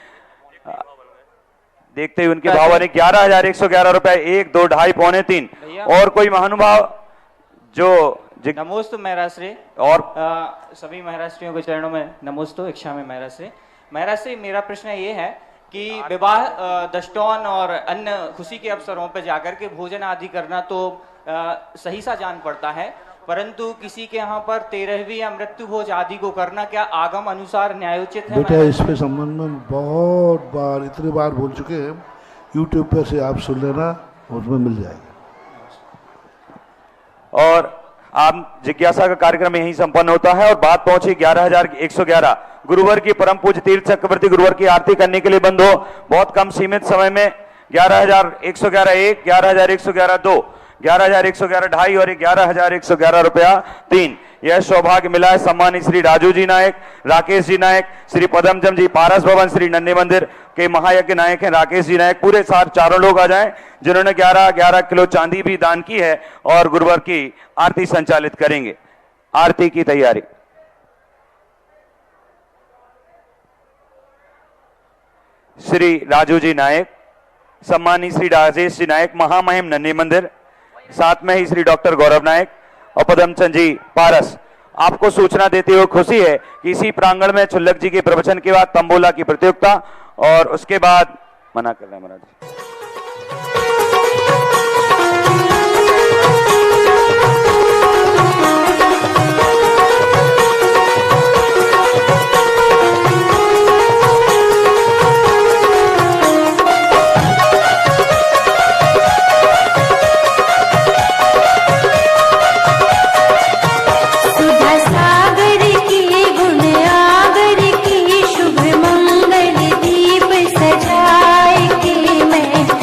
देखते हुए उनके भाव ने 11,111 रुपए 1, 2, 2.5, पौने 3। और कोई महानुभाव जो
नमोस्तु महाराष्ट्री
और
सभी महाराष्ट्रियों के चरणों में नमोस्तु। इच्छा में महाराष्ट्री। महाराष्ट्री, मेरा प्रश्न ये है कि विवाह, दष्टौन और अन्य खुशी के अवसरों पर जाकर के भोजन आदि करना तो सही सा जान पड़ता है, परंतु किसी के यहाँ पर 13वीं या मृत्यु भोज आदि को करना क्या आगम अनुसार न्यायोचित है?
बेटा, इस पे संबंध में बहुत बार, इतने बार बोल चुके हैं। यूट्यूब पे से आप सुन लेना, उसमें मिल जाएगा।
और आप जिज्ञासा का कार्यक्रम यहीं संपन्न होता है और बात पहुंची 11,111 गुरुवर की परम पूज्य तीर्थ चक्रवर्ती गुरुवर की आरती करने के लिए बंधो बहुत कम सीमित समय में 11,111 1, 11,111 2, 11,111 2.5 और 11,111 रुपया 3। यह सौभाग्य मिला है सम्मानित श्री राजू जी नायक, राकेश जी नायक, श्री पदमचम जी पारस भवन, श्री नन्हे मंदिर के महायज्ञ नायक हैं राकेश जी नायक। पूरे साथ चारों लोग आ जाएं जिन्होंने 11 किलो चांदी भी दान की है और गुरुवर की आरती संचालित करेंगे। आरती की तैयारी। श्री राजू जी नायक, सम्मानित श्री राजेश जी नायक, महामहिम नन्हे मंदिर, साथ में ही श्री डॉक्टर गौरव नायक और पदमचंद जी पारस। आपको सूचना देते हुए खुशी है कि इसी प्रांगण में छुल्लक जी के प्रवचन के बाद तंबोला की प्रतियोगिता और उसके बाद मना कर रहे हैं महाराज।
सजाए के मैं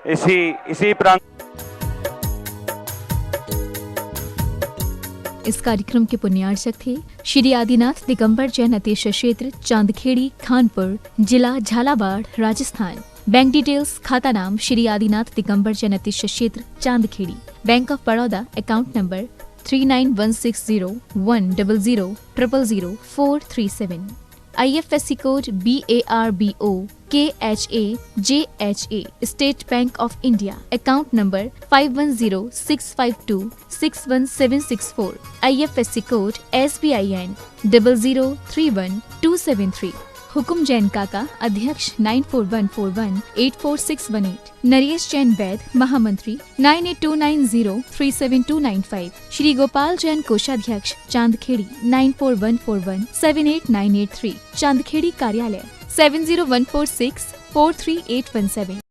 इसी प्रांग
इस कार्यक्रम के पुण्यार्चक थे श्री आदिनाथ दिगंबर जैन अतीश क्षेत्र चांदखेड़ी खानपुर जिला झालावाड़ राजस्थान। बैंक डिटेल्स खाता नाम श्री आदिनाथ दिगंबर जैन अतीश क्षेत्र Chandkhedi. Bank of Baroda account number 39160100000437। IFSC code BARBO KHAJHA। State bank of India account number 510652616764। IFSC code SBIN 0031273। हुकुम जैन काका अध्यक्ष 9414184618। नरेश जैन वैद महामंत्री 9829037295। श्री गोपाल जैन कोषाध्यक्ष चांदखेड़ी 9414178983। चांदखेड़ी कार्यालय 70146433817।